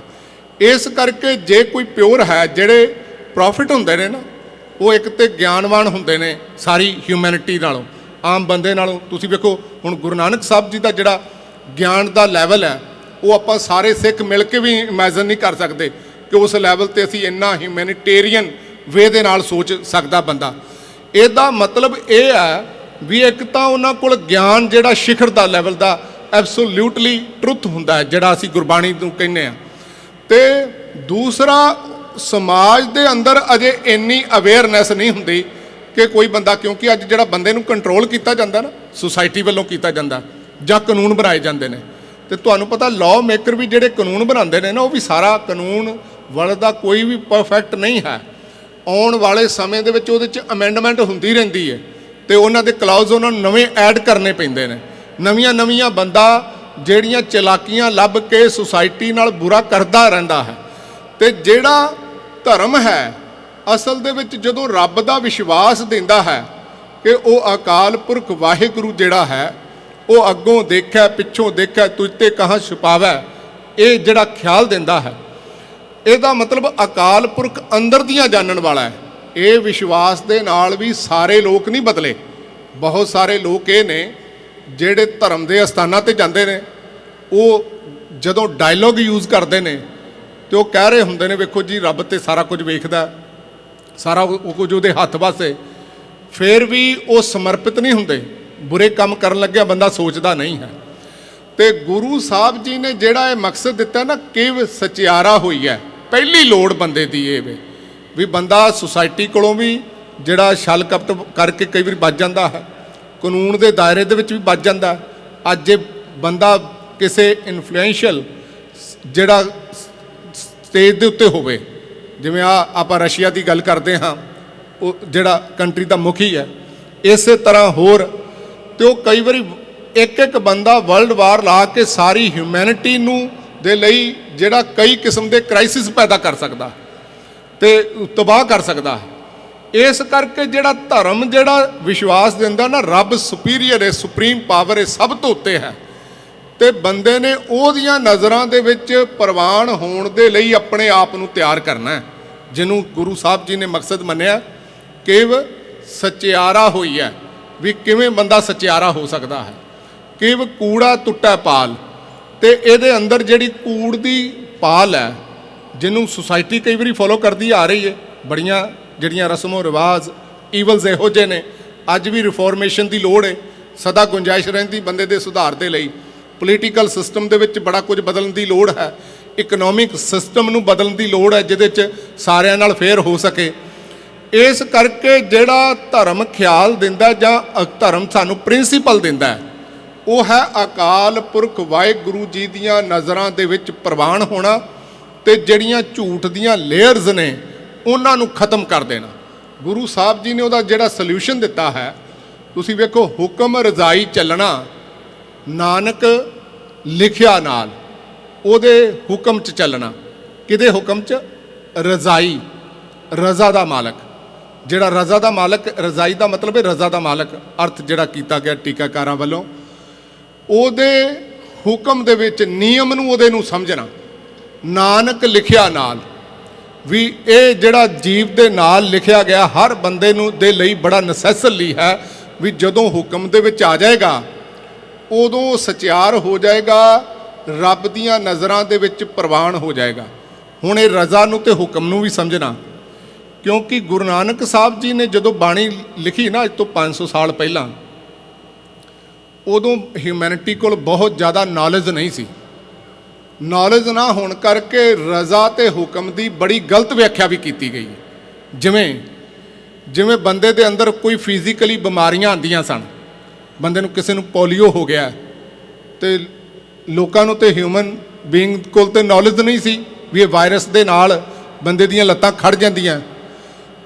ਇਸ ਕਰਕੇ ਜੇ ਕੋਈ ਪਿਓਰ ਹੈ, ਜਿਹੜੇ ਪ੍ਰੋਫਿਟ ਹੁੰਦੇ ਨੇ ਨਾ, ਉਹ ਇੱਕ ਤੇ ਗਿਆਨਵਾਨ ਹੁੰਦੇ ਨੇ ਸਾਰੀ ਹਿਊਮੈਨਿਟੀ ਨਾਲੋਂ, ਆਮ ਬੰਦੇ ਨਾਲੋਂ। ਤੁਸੀਂ ਵੇਖੋ ਹੁਣ ਗੁਰੂ ਨਾਨਕ ਸਾਹਿਬ ਜੀ ਦਾ ਜਿਹੜਾ ਗਿਆਨ ਦਾ ਲੈਵਲ ਹੈ ਉਹ ਆਪਾਂ ਸਾਰੇ ਸਿੱਖ ਮਿਲ ਕੇ ਵੀ ਇਮੇਜਿਨ ਨਹੀਂ ਕਰ ਸਕਦੇ ਕਿ ਉਸ ਲੈਵਲ ਤੇ ਅਸੀਂ ਇੰਨਾ ਹਿਊਮੈਨਿਟੇਰੀਅਨ ਵੇ ਦੇ ਨਾਲ ਸੋਚ ਸਕਦਾ ਬੰਦਾ। ਇਹਦਾ ਮਤਲਬ ਇਹ ਹੈ ਵੀ ਇੱਕ ਤਾਂ ਉਹਨਾਂ ਕੋਲ ਗਿਆਨ ਜਿਹੜਾ ਸਿਖਰ ਦਾ ਲੈਵਲ ਦਾ ਐਬਸੋਲਿਊਟਲੀ ਟਰੁੱਥ ਹੁੰਦਾ ਹੈ, ਜਿਹੜਾ ਅਸੀਂ ਗੁਰਬਾਣੀ ਨੂੰ ਕਹਿੰਦੇ ਆ, ਤੇ ਦੂਸਰਾ ਸਮਾਜ ਦੇ ਅੰਦਰ ਅਜੇ ਇੰਨੀ ਅਵੇਅਰਨੈਸ ਨਹੀਂ ਹੁੰਦੀ ਕਿ ਕੋਈ ਬੰਦਾ, ਕਿਉਂਕਿ ਅੱਜ ਜਿਹੜਾ ਬੰਦੇ ਨੂੰ ਕੰਟਰੋਲ ਕੀਤਾ ਜਾਂਦਾ ਨਾ ਸੁਸਾਇਟੀ ਵੱਲੋਂ ਕੀਤਾ ਜਾਂਦਾ ਜਾਂ ਕਾਨੂੰਨ ਬਣਾਏ ਜਾਂਦੇ ਨੇ, ਤੇ ਤੁਹਾਨੂੰ ਪਤਾ ਲਾਅ ਮੇਕਰ ਵੀ ਜਿਹੜੇ ਕਾਨੂੰਨ ਬਣਾਉਂਦੇ ਨੇ ਨਾ, ਉਹ ਵੀ ਸਾਰਾ ਕਾਨੂੰਨ ਵਾਲੇ ਦਾ ਕੋਈ ਵੀ ਪਰਫੈਕਟ ਨਹੀਂ ਹੈ। ਆਉਣ ਵਾਲੇ ਸਮੇਂ ਦੇ ਵਿੱਚ ਉਹਦੇ 'ਚ ਅਮੈਂਡਮੈਂਟ ਹੁੰਦੀ ਰਹਿੰਦੀ ਹੈ ਤੇ ਉਹਨਾਂ ਦੇ ਕਲਾਉਜ਼ ਉਹਨਾਂ ਨੂੰ ਨਵੇਂ ਐਡ ਕਰਨੇ ਪੈਂਦੇ ਨੇ। ਨਵੀਆਂ ਬੰਦਾ ਜਿਹੜੀਆਂ ਚਲਾਕੀਆਂ ਲੱਭ ਕੇ ਸੁਸਾਇਟੀ ਨਾਲ ਬੁਰਾ ਕਰਦਾ ਰਹਿੰਦਾ ਹੈ। ਤੇ ਜਿਹੜਾ ਧਰਮ ਹੈ ਅਸਲ ਦੇ ਵਿੱਚ ਜਦੋਂ ਰੱਬ ਦਾ ਵਿਸ਼ਵਾਸ ਦਿੰਦਾ ਹੈ ਕਿ ਉਹ ਅਕਾਲ ਪੁਰਖ ਵਾਹਿਗੁਰੂ ਜਿਹੜਾ ਹੈ ਉਹ ਅੱਗੋਂ ਦੇਖਿਆ ਪਿੱਛੋਂ ਦੇਖਿਆ ਤੁਝ ਤੇ ਕਹਾਂ ਛੁਪਾਵੈ, ਇਹ ਜਿਹੜਾ ਖਿਆਲ ਦਿੰਦਾ ਹੈ, ਇਹਦਾ ਮਤਲਬ ਅਕਾਲ ਪੁਰਖ ਅੰਦਰ ਦੀਆਂ ਜਾਣਨ ਵਾਲਾ ਹੈ। ਇਹ ਵਿਸ਼ਵਾਸ ਦੇ ਨਾਲ ਵੀ ਸਾਰੇ ਲੋਕ ਨਹੀਂ ਬਦਲੇ। ਬਹੁਤ ਸਾਰੇ ਲੋਕ ਇਹ ਨੇ ਜਿਹੜੇ ਧਰਮ ਦੇ ਅਸਥਾਨਾਂ ਤੇ ਜਾਂਦੇ ਨੇ, ਉਹ ਜਦੋਂ ਡਾਇਲੋਗ ਯੂਜ਼ ਕਰਦੇ ਨੇ ਤੇ ਉਹ ਕਹਿ ਰਹੇ ਹੁੰਦੇ ਨੇ ਵੇਖੋ ਜੀ ਰੱਬ ਤੇ ਸਾਰਾ ਕੁਝ ਵੇਖਦਾ, ਸਾਰਾ ਉਹ ਕੁਝ ਉਹਦੇ ਹੱਥ ਵਾਸੇ, ਫਿਰ ਵੀ ਉਹ ਸਮਰਪਿਤ ਨਹੀਂ ਹੁੰਦੇ। ਬੁਰੇ ਕੰਮ ਕਰਨ ਲੱਗਿਆ ਬੰਦਾ ਸੋਚਦਾ ਨਹੀਂ ਹੈ। ਤੇ ਗੁਰੂ ਸਾਹਿਬ ਜੀ ਨੇ ਜਿਹੜਾ ਇਹ ਮਕਸਦ ਦਿੱਤਾ ਨਾ, ਕਿਵ ਸਚਿਆਰਾ ਹੋਈ ਹੈ, ਪਹਿਲੀ ਲੋੜ ਬੰਦੇ ਦੀ ਇਹ ਵੀ ਬੰਦਾ ਸੁਸਾਇਟੀ ਕੋਲੋਂ ਵੀ ਜਿਹੜਾ ਛਲ ਕਪਟ ਕਰਕੇ ਕਈ ਵਾਰੀ ਬਚ ਜਾਂਦਾ ਹੈ, ਕਾਨੂੰਨ ਦੇ ਦਾਇਰੇ ਦੇ ਵਿੱਚ ਵੀ ਬਚ ਜਾਂਦਾ। ਅੱਜ ਜੇ ਬੰਦਾ ਕਿਸੇ ਇਨਫਲੂਐਂਸ਼ੀਅਲ ਜਿਹੜਾ ਸਟੇਜ ਦੇ ਉੱਤੇ ਹੋਵੇ, ਜਿਵੇਂ ਆਪਾਂ ਰਸ਼ੀਆ ਦੀ ਗੱਲ ਕਰਦੇ ਹਾਂ, ਉਹ ਜਿਹੜਾ ਕੰਟਰੀ ਦਾ ਮੁਖੀ ਹੈ, ਇਸੇ ਤਰ੍ਹਾਂ ਹੋਰ, ਤੇ ਉਹ ਕਈ ਵਾਰੀ ਇੱਕ ਬੰਦਾ ਵਰਲਡ ਵਾਰ ਲਾ ਕੇ ਸਾਰੀ ਹਿਊਮੈਨਿਟੀ ਨੂੰ ਦੇ ਲਈ ਜਿਹੜਾ ਕਈ ਕਿਸਮ ਦੇ ਕ੍ਰਾਈਸਿਸ ਪੈਦਾ ਕਰ ਸਕਦਾ ਤੇ ਤਬਾਹ ਕਰ ਸਕਦਾ ਹੈ। ਇਸ ਕਰਕੇ ਜਿਹੜਾ ਧਰਮ ਜਿਹੜਾ ਵਿਸ਼ਵਾਸ ਦਿੰਦਾ ਨਾ ਰੱਬ ਸੁਪੀਰੀਅਰ ਹੈ, ਸੁਪਰੀਮ ਪਾਵਰ ਹੈ, ਸਭ ਤੋਂ ਉੱਤੇ ਹੈ, ਤੇ ਬੰਦੇ ਨੇ ਉਹਦੀਆਂ ਨਜ਼ਰਾਂ ਦੇ ਵਿੱਚ ਪ੍ਰਵਾਨ ਹੋਣ ਦੇ ਲਈ ਆਪਣੇ ਆਪ ਨੂੰ ਤਿਆਰ ਕਰਨਾ ਹੈ, ਜਿਹਨੂੰ ਗੁਰੂ ਸਾਹਿਬ ਜੀ ਨੇ ਮਕਸਦ ਮੰਨਿਆ ਕਿਵ ਸਚਿਆਰਾ ਹੋਈ ਹੈ, ਵੀ ਕਿਵੇਂ ਬੰਦਾ ਸਚਿਆਰਾ ਹੋ ਸਕਦਾ ਹੈ। ਕਿਵ ਕੂੜਾ ਟੁੱਟਾ ਪਾਲ, ਤੇ ਇਹਦੇ ਅੰਦਰ ਜਿਹੜੀ ਕੂੜ ਦੀ ਪਾਲ ਹੈ ਜਿਹਨੂੰ ਸੁਸਾਇਟੀ ਕਈ ਵਾਰੀ ਫੋਲੋ ਕਰਦੀ ਆ ਰਹੀ ਹੈ, ਬੜੀਆਂ ਜਿਹੜੀਆਂ ਰਸਮੋ ਰਿਵਾਜ ਈਵਲਸ ਇਹੋ ਜਿਹੇ ਨੇ, ਅੱਜ ਵੀ ਰਿਫੋਰਮੇਸ਼ਨ ਦੀ ਲੋੜ ਹੈ, ਸਦਾ ਗੁੰਜਾਇਸ਼ ਰਹਿੰਦੀ ਬੰਦੇ ਦੇ ਸੁਧਾਰ ਦੇ ਲਈ। ਪੋਲੀਟੀਕਲ ਸਿਸਟਮ ਦੇ ਵਿੱਚ ਬੜਾ ਕੁਝ ਬਦਲਣ ਦੀ ਲੋੜ ਹੈ, ਇਕਨੋਮਿਕ ਸਿਸਟਮ ਨੂੰ ਬਦਲਣ ਦੀ ਲੋੜ ਹੈ ਜਿਹਦੇ 'ਚ ਸਾਰਿਆਂ ਨਾਲ ਫੇਅਰ ਹੋ ਸਕੇ। ਇਸ ਕਰਕੇ ਜਿਹੜਾ ਧਰਮ ਖਿਆਲ ਦਿੰਦਾ ਜਾਂ ਧਰਮ ਸਾਨੂੰ ਪ੍ਰਿੰਸੀਪਲ ਦਿੰਦਾ ਹੈ, ਉਹ ਹੈ ਅਕਾਲ ਪੁਰਖ ਵਾਹਿਗੁਰੂ ਜੀ ਦੀਆਂ ਨਜ਼ਰਾਂ ਦੇ ਵਿੱਚ ਪ੍ਰਵਾਨ ਹੋਣਾ ਤੇ ਜਿਹੜੀਆਂ ਝੂਠ ਦੀਆਂ ਲੇਅਰਸ ਨੇ ਉਹਨਾਂ ਨੂੰ ਖਤਮ ਕਰ ਦੇਣਾ। ਗੁਰੂ ਸਾਹਿਬ ਜੀ ਨੇ ਉਹਦਾ ਜਿਹੜਾ ਸੋਲਿਊਸ਼ਨ ਦਿੱਤਾ ਹੈ, ਤੁਸੀਂ ਵੇਖੋ, ਹੁਕਮ ਰਜ਼ਾਈ ਚੱਲਣਾ, ਨਾਨਕ ਲਿਖਿਆ ਨਾਲ, ਉਹਦੇ ਹੁਕਮ 'ਚ ਚੱਲਣਾ। ਕਿਹਦੇ ਹੁਕਮ 'ਚ? ਰਜ਼ਾਈ, ਰਜ਼ਾ ਦਾ ਮਾਲਕ। ਜਿਹੜਾ ਰਜ਼ਾ ਦਾ ਮਾਲਕ, ਰਜ਼ਾਈ ਦਾ ਮਤਲਬ ਹੈ ਰਜ਼ਾ ਦਾ ਮਾਲਕ, ਅਰਥ ਜਿਹੜਾ ਕੀਤਾ ਗਿਆ ਟੀਕਾਕਾਰਾਂ ਵੱਲੋਂ, ਉਹਦੇ ਹੁਕਮ ਦੇ ਵਿੱਚ ਨਿਯਮ ਨੂੰ ਉਹਦੇ ਨੂੰ ਸਮਝਣਾ। ਨਾਨਕ ਲਿਖਿਆ ਨਾਲ, ਵੀ ਇਹ ਜਿਹੜਾ ਜੀਵ ਦੇ ਨਾਲ ਲਿਖਿਆ ਗਿਆ ਹਰ ਬੰਦੇ ਨੂੰ ਦੇ ਲਈ ਬੜਾ ਨਸੈਸਰੀ ਹੈ, ਵੀ ਜਦੋਂ ਹੁਕਮ ਦੇ ਵਿੱਚ ਆ ਜਾਏਗਾ ਉਦੋਂ ਸਚਿਆਰ ਹੋ ਜਾਏਗਾ, ਰੱਬ ਦੀਆਂ ਨਜ਼ਰਾਂ ਦੇ ਵਿੱਚ ਪ੍ਰਵਾਨ ਹੋ ਜਾਏਗਾ। ਹੁਣ ਇਹ ਰਜ਼ਾ ਨੂੰ ਤੇ ਹੁਕਮ ਨੂੰ ਵੀ ਸਮਝਣਾ, ਕਿਉਂਕਿ ਗੁਰੂ ਨਾਨਕ ਸਾਹਿਬ ਜੀ ਨੇ ਜਦੋਂ ਬਾਣੀ ਲਿਖੀ ਨਾ ਅੱਜ ਤੋਂ 500 ਸਾਲ ਪਹਿਲਾਂ, ਉਦੋਂ ਹਿਊਮੈਨਿਟੀ ਕੋਲ ਬਹੁਤ ਜ਼ਿਆਦਾ ਨੌਲੇਜ ਨਹੀਂ ਸੀ। ਨੌਲੇਜ ਨਾ ਹੋਣ ਕਰਕੇ ਰਜ਼ਾ ਤੇ ਹੁਕਮ ਦੀ ਬੜੀ ਗਲਤ ਵਿਆਖਿਆ ਵੀ ਕੀਤੀ ਗਈ ਹੈ। ਜਿਵੇਂ ਬੰਦੇ ਦੇ ਅੰਦਰ ਕੋਈ ਫਿਜ਼ੀਕਲੀ ਬਿਮਾਰੀਆਂ ਆਉਂਦੀਆਂ ਸਨ, ਬੰਦੇ ਨੂੰ ਕਿਸੇ ਨੂੰ ਪੋਲੀਓ ਹੋ ਗਿਆ ਤੇ ਲੋਕਾਂ ਨੂੰ ਤੇ ਹਿਊਮਨ ਬੀਇੰਗ ਕੋਲ ਤੇ ਨੌਲੇਜ ਨਹੀਂ ਸੀ ਵੀ ਇਹ ਵਾਇਰਸ ਦੇ ਨਾਲ ਬੰਦੇ ਦੀਆਂ ਲੱਤਾਂ ਖੜ ਜਾਂਦੀਆਂ,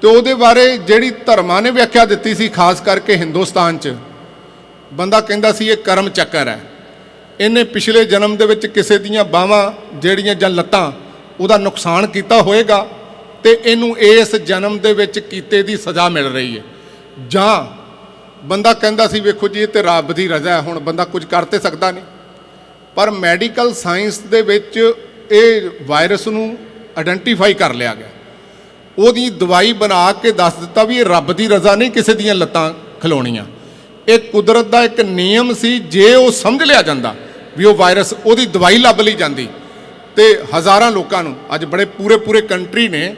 ਤੇ ਉਹਦੇ ਬਾਰੇ ਜਿਹੜੀ ਧਰਮਾਂ ਨੇ ਵਿਆਖਿਆ ਦਿੱਤੀ ਸੀ, ਖਾਸ ਕਰਕੇ ਹਿੰਦੁਸਤਾਨ 'ਚ, ਬੰਦਾ ਕਹਿੰਦਾ ਸੀ ਇਹ ਕਰਮ ਚੱਕਰ ਹੈ, ਇਹਨੇ ਪਿਛਲੇ ਜਨਮ ਦੇ ਵਿੱਚ ਕਿਸੇ ਦੀਆਂ ਬਾਹਾਂ ਜਿਹੜੀਆਂ ਜਾਂ ਲੱਤਾਂ ਉਹਦਾ ਨੁਕਸਾਨ ਕੀਤਾ ਹੋਏਗਾ ਤੇ ਇਹਨੂੰ ਇਸ ਜਨਮ ਦੇ ਵਿੱਚ ਕੀਤੇ ਦੀ ਸਜ਼ਾ ਮਿਲ ਰਹੀ ਹੈ। ਜਾਂ ਬੰਦਾ ਕਹਿੰਦਾ ਸੀ ਵੇਖੋ ਜੀ ਇਹ ਤੇ ਰੱਬ ਦੀ ਰਜ਼ਾ ਹੈ, ਹੁਣ ਬੰਦਾ ਕੁਝ ਕਰ ਤੇ ਸਕਦਾ ਨਹੀਂ। ਪਰ ਮੈਡੀਕਲ ਸਾਇੰਸ ਦੇ ਵਿੱਚ ਇਹ ਵਾਇਰਸ ਨੂੰ ਆਇਡੈਂਟੀਫਾਈ ਕਰ ਲਿਆ ਗਿਆ, ਉਹਦੀ ਦਵਾਈ ਬਣਾ ਕੇ ਦੱਸ ਦਿੱਤਾ ਵੀ ਇਹ ਰੱਬ ਦੀ ਰਜ਼ਾ ਨਹੀਂ ਕਿਸੇ ਦੀਆਂ ਲੱਤਾਂ ਖਿਲਾਉਣੀਆਂ, ਇਹ ਕੁਦਰਤ ਦਾ ਇੱਕ ਨਿਯਮ ਸੀ। ਜੇ ਉਹ ਸਮਝ ਲਿਆ ਜਾਂਦਾ ਵੀ ਉਹ ਵਾਇਰਸ ਉਹਦੀ ਦਵਾਈ ਲੱਭ ਲਈ ਜਾਂਦੀ ਤੇ ਹਜ਼ਾਰਾਂ ਲੋਕਾਂ ਨੂੰ ਅੱਜ ਬੜੇ ਪੂਰੇ ਕੰਟਰੀ ਨੇ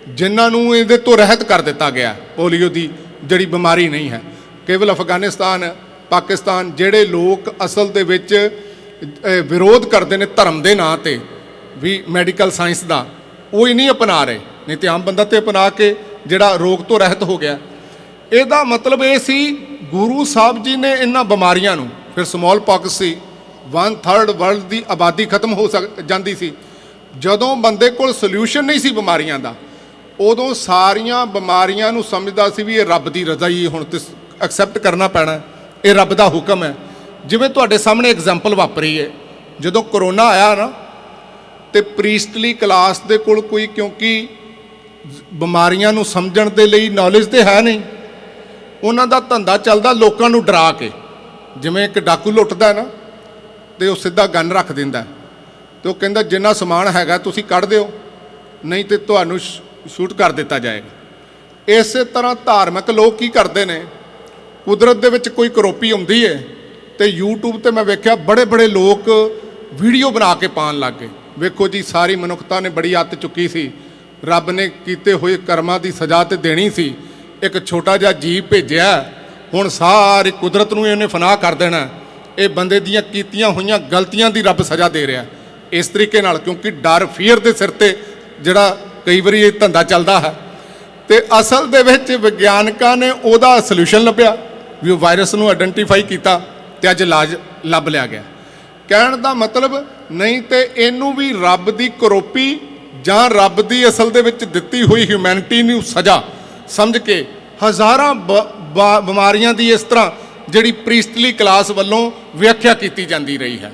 ਜਿਨ੍ਹਾਂ ਨੂੰ ਇਹਦੇ ਤੋਂ ਰਹਿਤ ਕਰ ਦਿੱਤਾ ਗਿਆ। ਪੋਲੀਓ ਦੀ ਜਿਹੜੀ ਬਿਮਾਰੀ ਨਹੀਂ ਹੈ। ਕੇਵਲ ਅਫਗਾਨਿਸਤਾਨ, ਪਾਕਿਸਤਾਨ ਜਿਹੜੇ ਲੋਕ ਅਸਲ ਦੇ ਵਿੱਚ ਵਿਰੋਧ ਕਰਦੇ ਨੇ ਧਰਮ ਦੇ ਨਾਂ ਤੇ ਵੀ ਮੈਡੀਕਲ ਸਾਇੰਸ ਦਾ, ਉਹ ਹੀ ਨਹੀਂ ਅਪਣਾ ਰਹੇ, ਨਹੀਂ ਤੇ ਆਮ ਬੰਦਾ ਤੇ ਅਪਣਾ ਕੇ ਜਿਹੜਾ ਰੋਗ ਤੋਂ ਰਹਿਤ ਹੋ ਗਿਆ। ਇਹਦਾ ਮਤਲਬ ਇਹ ਸੀ ਗੁਰੂ ਸਾਹਿਬ ਜੀ ਨੇ ਇਹਨਾਂ ਬਿਮਾਰੀਆਂ ਨੂੰ, ਫਿਰ ਸਮੌਲ ਪਾਕਸ ਸੀ, 1/3 ਵਰਲਡ ਦੀ ਆਬਾਦੀ ਖਤਮ ਹੋ ਜਾਂਦੀ ਸੀ। ਜਦੋਂ ਬੰਦੇ ਕੋਲ ਸੋਲਿਊਸ਼ਨ ਨਹੀਂ ਸੀ ਬਿਮਾਰੀਆਂ ਦਾ, ਉਦੋਂ ਸਾਰੀਆਂ ਬਿਮਾਰੀਆਂ ਨੂੰ ਸਮਝਦਾ ਸੀ ਵੀ ਇਹ ਰੱਬ ਦੀ ਰਜ਼ਾ ਹੀ, ਹੁਣ ਤੇ ਐਕਸੈਪਟ ਕਰਨਾ ਪੈਣਾ, ਇਹ ਰੱਬ ਦਾ ਹੁਕਮ ਹੈ। ਜਿਵੇਂ ਤੁਹਾਡੇ ਸਾਹਮਣੇ ਐਗਜ਼ਾਮਪਲ ਵਾਪਰੀ ਹੈ, ਜਦੋਂ ਕਰੋਨਾ ਆਇਆ ਨਾ ਤੇ ਪ੍ਰੀਸਟਲੀ ਕਲਾਸ ਦੇ ਕੋਲ ਕੋਈ, ਕਿਉਂਕਿ ਬਿਮਾਰੀਆਂ ਨੂੰ ਸਮਝਣ ਦੇ ਲਈ ਨੌਲੇਜ ਤੇ ਹੈ ਨਹੀਂ, ਉਹਨਾਂ ਦਾ ਧੰਦਾ ਚੱਲਦਾ ਲੋਕਾਂ ਨੂੰ ਡਰਾ ਕੇ। ਜਿਵੇਂ ਇੱਕ ਡਾਕੂ ਲੁੱਟਦਾ ਨਾ ਤੇ ਉਹ ਸਿੱਧਾ ਗਨ ਰੱਖ ਦਿੰਦਾ ਤੇ ਉਹ ਕਹਿੰਦਾ ਜਿੰਨਾ ਸਮਾਨ ਹੈਗਾ ਤੁਸੀਂ ਕੱਢ ਦਿਓ, ਨਹੀਂ ਤੇ ਤੁਹਾਨੂੰ ਸ਼ੂਟ ਕਰ ਦਿੱਤਾ ਜਾਏਗਾ। ਇਸੇ ਤਰ੍ਹਾਂ ਧਾਰਮਿਕ ਲੋਕ ਕੀ ਕਰਦੇ ਨੇ, ਕੁਦਰਤ ਦੇ ਵਿੱਚ ਕੋਈ ਕਰੋਪੀ ਆਉਂਦੀ ਹੈ ਤੇ YouTube ਤੇ ਮੈਂ ਵੇਖਿਆ ਬੜੇ ਲੋਕ ਵੀਡੀਓ ਬਣਾ ਕੇ ਪਾਉਣ ਲੱਗ ਗਏ। ਵੇਖੋ ਜੀ, ਸਾਰੀ ਮਨੁੱਖਤਾ ਨੇ ਬੜੀ ਅੱਤ ਚੁੱਕੀ ਸੀ, ਰੱਬ ਨੇ ਕੀਤੇ ਹੋਏ ਕਰਮਾਂ ਦੀ ਸਜ਼ਾ ਤੇ ਦੇਣੀ ਸੀ, ਇੱਕ ਛੋਟਾ ਜਿਹਾ ਜੀਵ ਭੇਜਿਆ, ਹੁਣ ਸਾਰੀ ਕੁਦਰਤ ਨੂੰ ਇਹਨੇ ਫਨਾਹ ਕਰ ਦੇਣਾ। ਇਹ ਬੰਦੇ ਦੀਆਂ ਕੀਤੀਆਂ ਹੋਈਆਂ ਗਲਤੀਆਂ ਦੀ ਰੱਬ ਸਜ਼ਾ ਦੇ ਰਿਹਾ ਇਸ ਤਰੀਕੇ ਨਾਲ, ਕਿਉਂਕਿ ਡਰ ਫੀਅਰ ਦੇ ਸਿਰ ਤੇ ਜਿਹੜਾ ਕਈ ਵਾਰੀ ਇਹ ਧੰਦਾ ਚੱਲਦਾ ਹੈ। ਤੇ ਅਸਲ ਦੇ ਵਿੱਚ ਵਿਗਿਆਨਕਾਂ ਨੇ ਉਹਦਾ ਸੋਲੂਸ਼ਨ ਲੱਭਿਆ ਵੀ ਉਹ ਵਾਇਰਸ ਨੂੰ ਆਇਡੈਂਟੀਫਾਈ ਕੀਤਾ ਤੇ ਅੱਜ ਇਲਾਜ ਲੱਭ ਲਿਆ ਗਿਆ। ਕਹਿਣ ਦਾ ਮਤਲਬ, ਨਹੀਂ ਤੇ ਇਹਨੂੰ ਵੀ ਰੱਬ ਦੀ ਕਰੋਪੀ ਜਾਂ ਰੱਬ ਦੀ ਅਸਲ ਦੇ ਵਿੱਚ ਦਿੱਤੀ ਹੋਈ ਹਿਊਮੈਨਿਟੀ ਨੂੰ ਸਜ਼ਾ ਸਮਝ ਕੇ ਹਜ਼ਾਰਾਂ ਬਿਮਾਰੀਆਂ ਦੀ ਇਸ ਤਰ੍ਹਾਂ ਜਿਹੜੀ ਪ੍ਰੀਸਟਲੀ ਕਲਾਸ ਵੱਲੋਂ ਵਿਆਖਿਆ ਕੀਤੀ ਜਾਂਦੀ ਰਹੀ ਹੈ।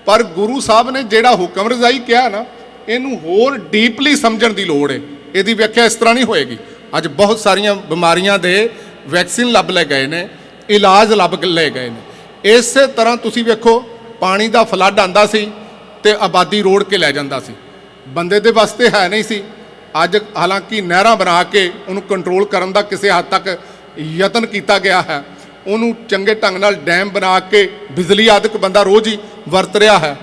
ਪਰ ਗੁਰੂ ਸਾਹਿਬ ਨੇ ਜਿਹੜਾ ਹੁਕਮ ਰਜ਼ਾਈ ਕਿਹਾ ਨਾ, ਇਹਨੂੰ ਹੋਰ ਡੀਪਲੀ ਸਮਝਣ ਦੀ ਲੋੜ ਹੈ। ਇਹਦੀ ਵਿਆਖਿਆ ਇਸ ਤਰ੍ਹਾਂ ਨਹੀਂ ਹੋਏਗੀ। ਅੱਜ ਬਹੁਤ ਸਾਰੀਆਂ ਬਿਮਾਰੀਆਂ ਦੇ ਵੈਕਸੀਨ ਲੱਭ ਲਏ ਗਏ ਨੇ, ਇਲਾਜ ਲੱਭ ਲਏ ਗਏ ਨੇ। ਇਸੇ ਤਰ੍ਹਾਂ ਤੁਸੀਂ ਵੇਖੋ, ਪਾਣੀ ਦਾ ਫਲੱਡ ਆਂਦਾ ਸੀ ਤੇ ਆਬਾਦੀ ਰੋੜ ਕੇ ਲੈ ਜਾਂਦਾ ਸੀ, ਬੰਦੇ ਦੇ ਵਾਸਤੇ ਹੈ ਨਹੀਂ ਸੀ। ਅੱਜ ਹਾਲਾਂਕਿ ਨਹਿਰਾਂ ਬਣਾ ਕੇ ਉਹਨੂੰ ਕੰਟਰੋਲ ਕਰਨ ਦਾ ਕਿਸੇ ਹੱਦ ਤੱਕ ਯਤਨ ਕੀਤਾ ਗਿਆ ਹੈ, ਉਹਨੂੰ ਚੰਗੇ ਢੰਗ ਨਾਲ ਡੈਮ ਬਣਾ ਕੇ ਬਿਜਲੀ ਆਦਿਕ ਬੰਦਾ ਰੋਜ਼ ਹੀ ਵਰਤ ਰਿਹਾ ਹੈ।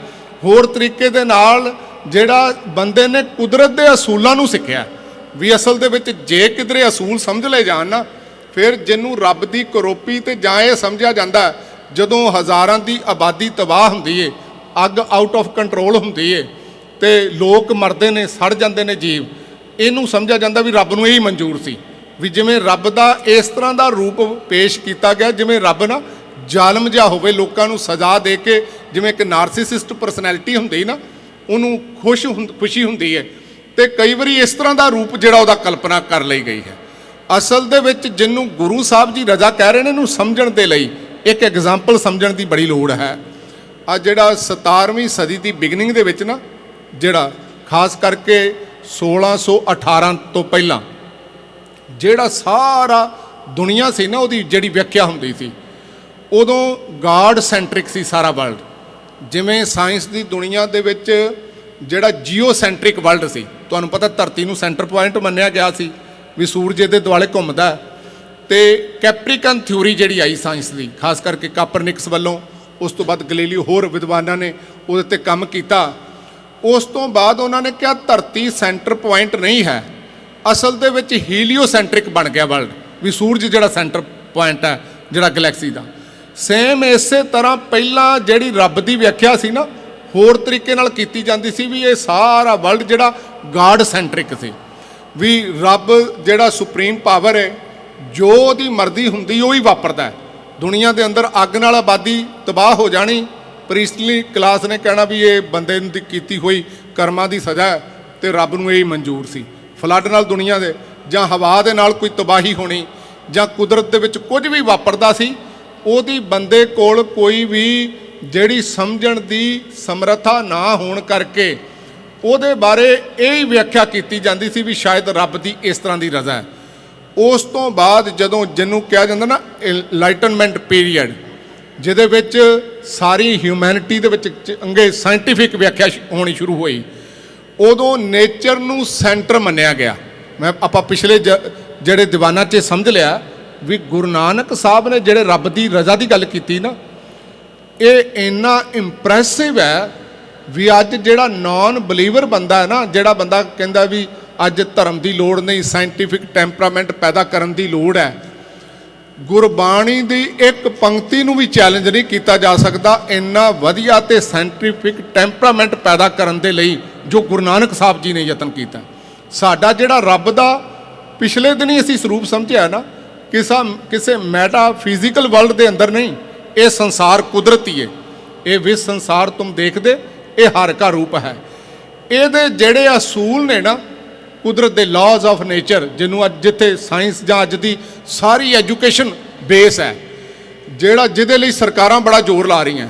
ਹੋਰ ਤਰੀਕੇ ਦੇ ਨਾਲ ਜਿਹੜਾ ਬੰਦੇ ਨੇ ਕੁਦਰਤ ਦੇ ਅਸੂਲਾਂ ਨੂੰ ਸਿੱਖਿਆ ਵੀ ਅਸਲ ਦੇ ਵਿੱਚ ਜੇ ਕਿਧਰੇ ਅਸੂਲ ਸਮਝ ਲਏ ਜਾਣ ਨਾ, ਫਿਰ ਜਿਹਨੂੰ ਰੱਬ ਦੀ ਕਰੋਪੀ ਤੇ ਜਾਂ ਇਹ ਸਮਝਿਆ ਜਾਂਦਾ ਜਦੋਂ ਹਜ਼ਾਰਾਂ ਦੀ ਆਬਾਦੀ ਤਬਾਹ ਹੁੰਦੀ ਏ, ਅੱਗ ਆਊਟ ਆਫ ਕੰਟਰੋਲ ਹੁੰਦੀ ਏ ਤੇ ਲੋਕ ਮਰਦੇ ਨੇ, ਸੜ ਜਾਂਦੇ ਨੇ ਜੀਵ, ਇਹਨੂੰ ਸਮਝਿਆ ਜਾਂਦਾ ਵੀ ਰੱਬ ਨੂੰ ਇਹੀ ਮਨਜ਼ੂਰ ਸੀ। ਵੀ ਜਿਵੇਂ ਰੱਬ ਦਾ ਇਸ ਤਰ੍ਹਾਂ ਦਾ ਰੂਪ ਪੇਸ਼ ਕੀਤਾ ਗਿਆ, ਜਿਵੇਂ ਰੱਬ ਨਾ ਜ਼ਾਲਮ ਜਿਹਾ ਹੋਵੇ, ਲੋਕਾਂ ਨੂੰ ਸਜ਼ਾ ਦੇ ਕੇ, ਜਿਵੇਂ ਇੱਕ ਨਾਰਸਿਸਿਸਟ ਪਰਸਨੈਲਿਟੀ ਹੁੰਦੀ ਨਾ, ਉਹਨੂੰ ਖੁਸ਼ੀ ਹੁੰਦੀ ਹੈ। ਤੇ ਕਈ ਵਾਰੀ ਇਸ ਤਰ੍ਹਾਂ ਦਾ ਰੂਪ ਜਿਹੜਾ ਉਹਦਾ ਕਲਪਨਾ ਕਰ ਲਈ ਗਈ ਹੈ। ਅਸਲ ਦੇ ਵਿੱਚ ਜਿਹਨੂੰ ਗੁਰੂ ਸਾਹਿਬ ਜੀ ਰਜ਼ਾ ਕਹਿ ਰਹੇ ਨੇ, ਇਹਨੂੰ ਸਮਝਣ ਦੇ ਲਈ ਇੱਕ ਐਗਜ਼ਾਮਪਲ ਸਮਝਣ ਦੀ ਬੜੀ ਲੋੜ ਹੈ। ਆ ਜਿਹੜਾ 17ਵੀਂ ਸਦੀ ਦੀ ਬਿਗਨਿੰਗ ਦੇ ਵਿੱਚ ਨਾ, ਜਿਹੜਾ ਖਾਸ ਕਰਕੇ 1618 ਤੋਂ ਪਹਿਲਾਂ ਜਿਹੜਾ ਸਾਰਾ ਦੁਨੀਆ ਸੀ ਨਾ, ਉਹਦੀ ਜਿਹੜੀ ਵਿਆਖਿਆ ਹੁੰਦੀ ਸੀ, ਉਦੋਂ ਗਾਡ ਸੈਂਟਰਿਕ ਸੀ ਸਾਰਾ ਵਰਲਡ। ਜਿਵੇਂ ਸਾਇੰਸ ਦੀ ਦੁਨੀਆ ਦੇ ਵਿੱਚ ਜਿਹੜਾ ਜੀਓ ਸੈਂਟਰਿਕ ਵਰਲਡ ਸੀ, ਤੁਹਾਨੂੰ ਪਤਾ ਧਰਤੀ ਨੂੰ ਸੈਂਟਰ ਪੁਆਇੰਟ ਮੰਨਿਆ ਗਿਆ ਸੀ ਵੀ ਸੂਰਜ ਦੇ ਦੁਆਲੇ ਘੁੰਮਦਾ। ਤੇ ਕੈਪਰੀਕਨ ਥਿਊਰੀ ਜਿਹੜੀ ਆਈ ਸਾਇੰਸ ਦੀ, ਖਾਸ ਕਰਕੇ ਕਾਪਰਨਿਕਸ ਵੱਲੋਂ, ਉਸ ਤੋਂ ਬਾਅਦ ਗਲੀਲੀਓ, ਹੋਰ ਵਿਦਵਾਨਾਂ ਨੇ ਉਹਦੇ ਤੇ ਕੰਮ ਕੀਤਾ। ਉਸ ਤੋਂ ਬਾਅਦ ਉਹਨਾਂ ਨੇ ਕਿਹਾ ਧਰਤੀ ਸੈਂਟਰ ਪੁਆਇੰਟ ਨਹੀਂ ਹੈ, ਅਸਲ ਦੇ ਵਿੱਚ ਹੀਲੀਓਸੈਂਟਰਿਕ ਬਣ ਗਿਆ ਵਰਲਡ, ਵੀ ਸੂਰਜ ਜਿਹੜਾ ਸੈਂਟਰ ਪੁਆਇੰਟ ਹੈ ਜਿਹੜਾ ਗਲੈਕਸੀ ਦਾ। ਸੇਮ ਇਸੇ ਤਰ੍ਹਾਂ ਪਹਿਲਾਂ ਜਿਹੜੀ ਰੱਬ ਦੀ ਵਿਆਖਿਆ ਸੀ ਨਾ, ਹੋਰ ਤਰੀਕੇ ਨਾਲ ਕੀਤੀ ਜਾਂਦੀ ਸੀ ਵੀ ਇਹ ਸਾਰਾ ਵਰਲਡ ਜਿਹੜਾ ਗਾਡ ਸੈਂਟਰਿਕ ਸੀ, ਵੀ ਰੱਬ ਜਿਹੜਾ ਸੁਪਰੀਮ ਪਾਵਰ ਹੈ, ਜੋ ਉਹਦੀ ਮਰਜ਼ੀ ਹੁੰਦੀ ਉਹ ਹੀ ਵਾਪਰਦਾ ਹੈ। ਦੁਨੀਆ ਦੇ ਅੰਦਰ ਅੱਗ ਨਾਲ ਆਬਾਦੀ ਤਬਾਹ ਹੋ ਜਾਣੀ, ਪ੍ਰੀਸਟਲੀ ਕਲਾਸ ਨੇ ਕਹਿਣਾ ਵੀ ਇਹ ਬੰਦੇ ਦੀ ਕੀਤੀ ਹੋਈ ਕਰਮਾਂ ਦੀ ਸਜ਼ਾ ਹੈ ਤੇ ਰੱਬ ਨੂੰ ਇਹ ਮਨਜ਼ੂਰ ਸੀ। ਫਲੱਡ ਨਾਲ ਦੁਨੀਆ ਦੇ ਜਾਂ ਹਵਾ ਦੇ ਨਾਲ ਕੋਈ ਤਬਾਹੀ ਹੋਣੀ ਜਾਂ ਕੁਦਰਤ ਦੇ ਵਿੱਚ ਕੁਝ ਵੀ ਵਾਪਰਦਾ ਸੀ, ਉਹਦੀ ਬੰਦੇ ਕੋਲ ਕੋਈ ਵੀ ਜਿਹੜੀ ਸਮਝਣ ਦੀ ਸਮਰੱਥਾ ਨਾ ਹੋਣ ਕਰਕੇ ਉਹਦੇ ਬਾਰੇ ਇਹ ਹੀ ਵਿਆਖਿਆ ਕੀਤੀ ਜਾਂਦੀ ਸੀ ਵੀ ਸ਼ਾਇਦ ਰੱਬ ਦੀ ਇਸ ਤਰ੍ਹਾਂ ਦੀ ਰਜ਼ਾ ਹੈ। ਉਸ ਤੋਂ ਬਾਅਦ ਜਦੋਂ ਜਿਹਨੂੰ ਕਿਹਾ ਜਾਂਦਾ ਨਾ ਇਨਲਾਈਟਨਮੈਂਟ ਪੀਰੀਅਡ, ਜਿਹਦੇ ਵਿੱਚ ਸਾਰੀ ਹਿਊਮੈਨਿਟੀ ਦੇ ਵਿੱਚ ਚੰਗੇ ਸਾਇੰਟੀਫਿਕ ਵਿਆਖਿਆ ਹੋਣੀ ਸ਼ੁਰੂ ਹੋਈ, ਉਦੋਂ ਨੇਚਰ ਨੂੰ ਸੈਂਟਰ ਮੰਨਿਆ ਗਿਆ। ਆਪਾਂ ਪਿਛਲੇ ਜਿਹੜੇ ਦੀਵਾਨਾਂ 'ਚ ਸਮਝ ਲਿਆ ਵੀ ਗੁਰੂ ਨਾਨਕ ਸਾਹਿਬ ਨੇ ਜਿਹੜੇ ਰੱਬ ਦੀ ਰਜ਼ਾ ਦੀ ਗੱਲ ਕੀਤੀ ਨਾ, ਇਹ ਇੰਨਾ ਇੰਪ੍ਰੈਸਿਵ ਹੈ ਵੀ ਅੱਜ ਜਿਹੜਾ ਨਾਨ ਬਲੀਵਰ ਬੰਦਾ ਹੈ ਨਾ, ਜਿਹੜਾ ਬੰਦਾ ਕਹਿੰਦਾ ਵੀ ਅੱਜ ਧਰਮ ਦੀ ਲੋੜ ਨਹੀਂ, ਸਾਇੰਟੀਫਿਕ ਟੈਂਪਰਾਮੈਂਟ ਪੈਦਾ ਕਰਨ ਦੀ ਲੋੜ ਹੈ, ਗੁਰਬਾਣੀ ਦੀ ਇੱਕ ਪੰਕਤੀ ਨੂੰ ਵੀ ਚੈਲੰਜ ਨਹੀਂ ਕੀਤਾ ਜਾ ਸਕਦਾ ਇੰਨਾ ਵਧੀਆ ਤੇ ਸਾਇੰਟੀਫਿਕ ਟੈਂਪਰਾਮੈਂਟ ਪੈਦਾ ਕਰਨ ਦੇ ਲਈ ਜੋ ਗੁਰੂ ਨਾਨਕ ਸਾਹਿਬ ਜੀ ਨੇ ਯਤਨ ਕੀਤਾ। ਸਾਡਾ ਜਿਹੜਾ ਰੱਬ ਦਾ ਪਿਛਲੇ ਦਿਨ ਹੀ ਅਸੀਂ ਸਰੂਪ ਸਮਝਿਆ ਨਾ, ਕਿਸੇ ਮੈਟਾ ਫਿਜ਼ੀਕਲ ਵਰਲਡ ਦੇ ਅੰਦਰ ਨਹੀਂ, ਇਹ ਸੰਸਾਰ ਕੁਦਰਤੀ ਹੈ। ਇਹ ਵਿਸ ਸੰਸਾਰ ਤੁਮ ਦੇਖਦੇ, ਇਹ ਹਰ ਕਾ ਰੂਪ ਹੈ। ਇਹਦੇ ਜਿਹੜੇ ਅਸੂਲ ਨੇ ਨਾ, ਕੁਦਰਤ ਦੇ ਲਾਜ਼ ਆਫ ਨੇਚਰ, ਜਿਹਨੂੰ ਅੱਜ ਜਿੱਥੇ ਸਾਇੰਸ ਜਾਂ ਅੱਜ ਦੀ ਸਾਰੀ ਐਜੂਕੇਸ਼ਨ ਬੇਸ ਹੈ, ਜਿਹਦੇ ਲਈ ਸਰਕਾਰਾਂ ਬੜਾ ਜ਼ੋਰ ਲਾ ਰਹੀਆਂ,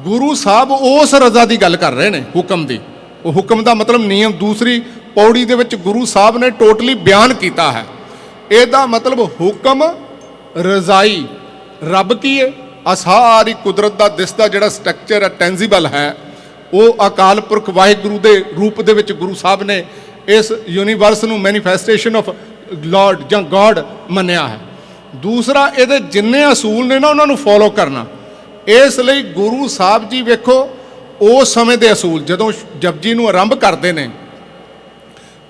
ਗੁਰੂ ਸਾਹਿਬ ਉਸ ਰਜ਼ਾ ਦੀ ਗੱਲ ਕਰ ਰਹੇ ਨੇ, ਹੁਕਮ ਦੀ। ਉਹ ਹੁਕਮ ਦਾ ਮਤਲਬ ਨਿਯਮ ਦੂਸਰੀ ਪੌੜੀ ਦੇ ਵਿੱਚ ਗੁਰੂ ਸਾਹਿਬ ਨੇ ਟੋਟਲੀ ਬਿਆਨ ਕੀਤਾ ਹੈ। ਇਹਦਾ ਮਤਲਬ ਹੁਕਮ ਰਜ਼ਾਈ। ਰੱਬ ਕੀ ਹੈ? ਆ ਸਾਰੀ ਕੁਦਰਤ ਦਾ ਦਿਸਦਾ ਜਿਹੜਾ ਸਟਰਕਚਰ ਹੈ, ਟੈਂਜੀਬਲ ਹੈ, ਉਹ ਅਕਾਲ ਪੁਰਖ ਵਾਹਿਗੁਰੂ ਦੇ ਰੂਪ ਦੇ ਵਿੱਚ ਗੁਰੂ ਸਾਹਿਬ ਨੇ ਇਸ ਯੂਨੀਵਰਸ ਨੂੰ ਮੈਨੀਫੈਸਟੇਸ਼ਨ ਆਫ ਲਾਰਡ ਜਾਂ ਗॉड ਮੰਨਿਆ ਹੈ। ਦੂਸਰਾ, ਇਹਦੇ ਜਿੰਨੇ ਅਸੂਲ ਨੇ ਨਾ, ਉਹਨਾਂ ਨੂੰ ਫੋਲੋ ਕਰਨਾ। ਇਸ ਲਈ ਗੁਰੂ ਸਾਹਿਬ ਜੀ ਵੇਖੋ ਉਸ ਸਮੇਂ ਦੇ ਅਸੂਲ, ਜਦੋਂ ਜਪਜੀ ਨੂੰ ਆਰੰਭ ਕਰਦੇ ਨੇ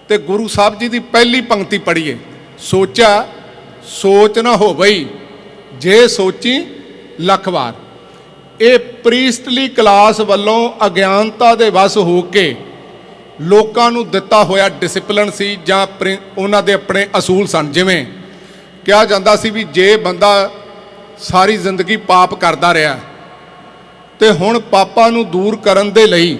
ਤੇ ਗੁਰੂ ਸਾਹਿਬ ਜੀ ਦੀ ਪਹਿਲੀ ਪੰਕਤੀ ਪੜ੍ਹੀਏ, ਸੋਚਾ ਸੋਚ ਨਾ ਹੋਵਈ ਜੇ ਸੋਚੀ ਲੱਖ ਵਾਰ। ਇਹ ਪ੍ਰੀਸਟਲੀ ਕਲਾਸ ਵੱਲੋਂ ਅਗਿਆਨਤਾ ਦੇ ਵਸ ਹੋ ਕੇ ਲੋਕਾਂ ਨੂੰ ਦਿੱਤਾ ਹੋਇਆ ਡਿਸਪਲਿਨ ਸੀ, ਜਾਂ ਉਹਨਾਂ ਦੇ ਆਪਣੇ ਅਸੂਲ ਸਨ। ਜਿਵੇਂ ਕਿਹਾ ਜਾਂਦਾ ਸੀ ਵੀ ਜੇ ਬੰਦਾ ਸਾਰੀ ਜ਼ਿੰਦਗੀ ਪਾਪ ਕਰਦਾ ਰਿਹਾ ਤੇ ਹੁਣ ਪਾਪਾਂ ਨੂੰ ਦੂਰ ਕਰਨ ਦੇ ਲਈ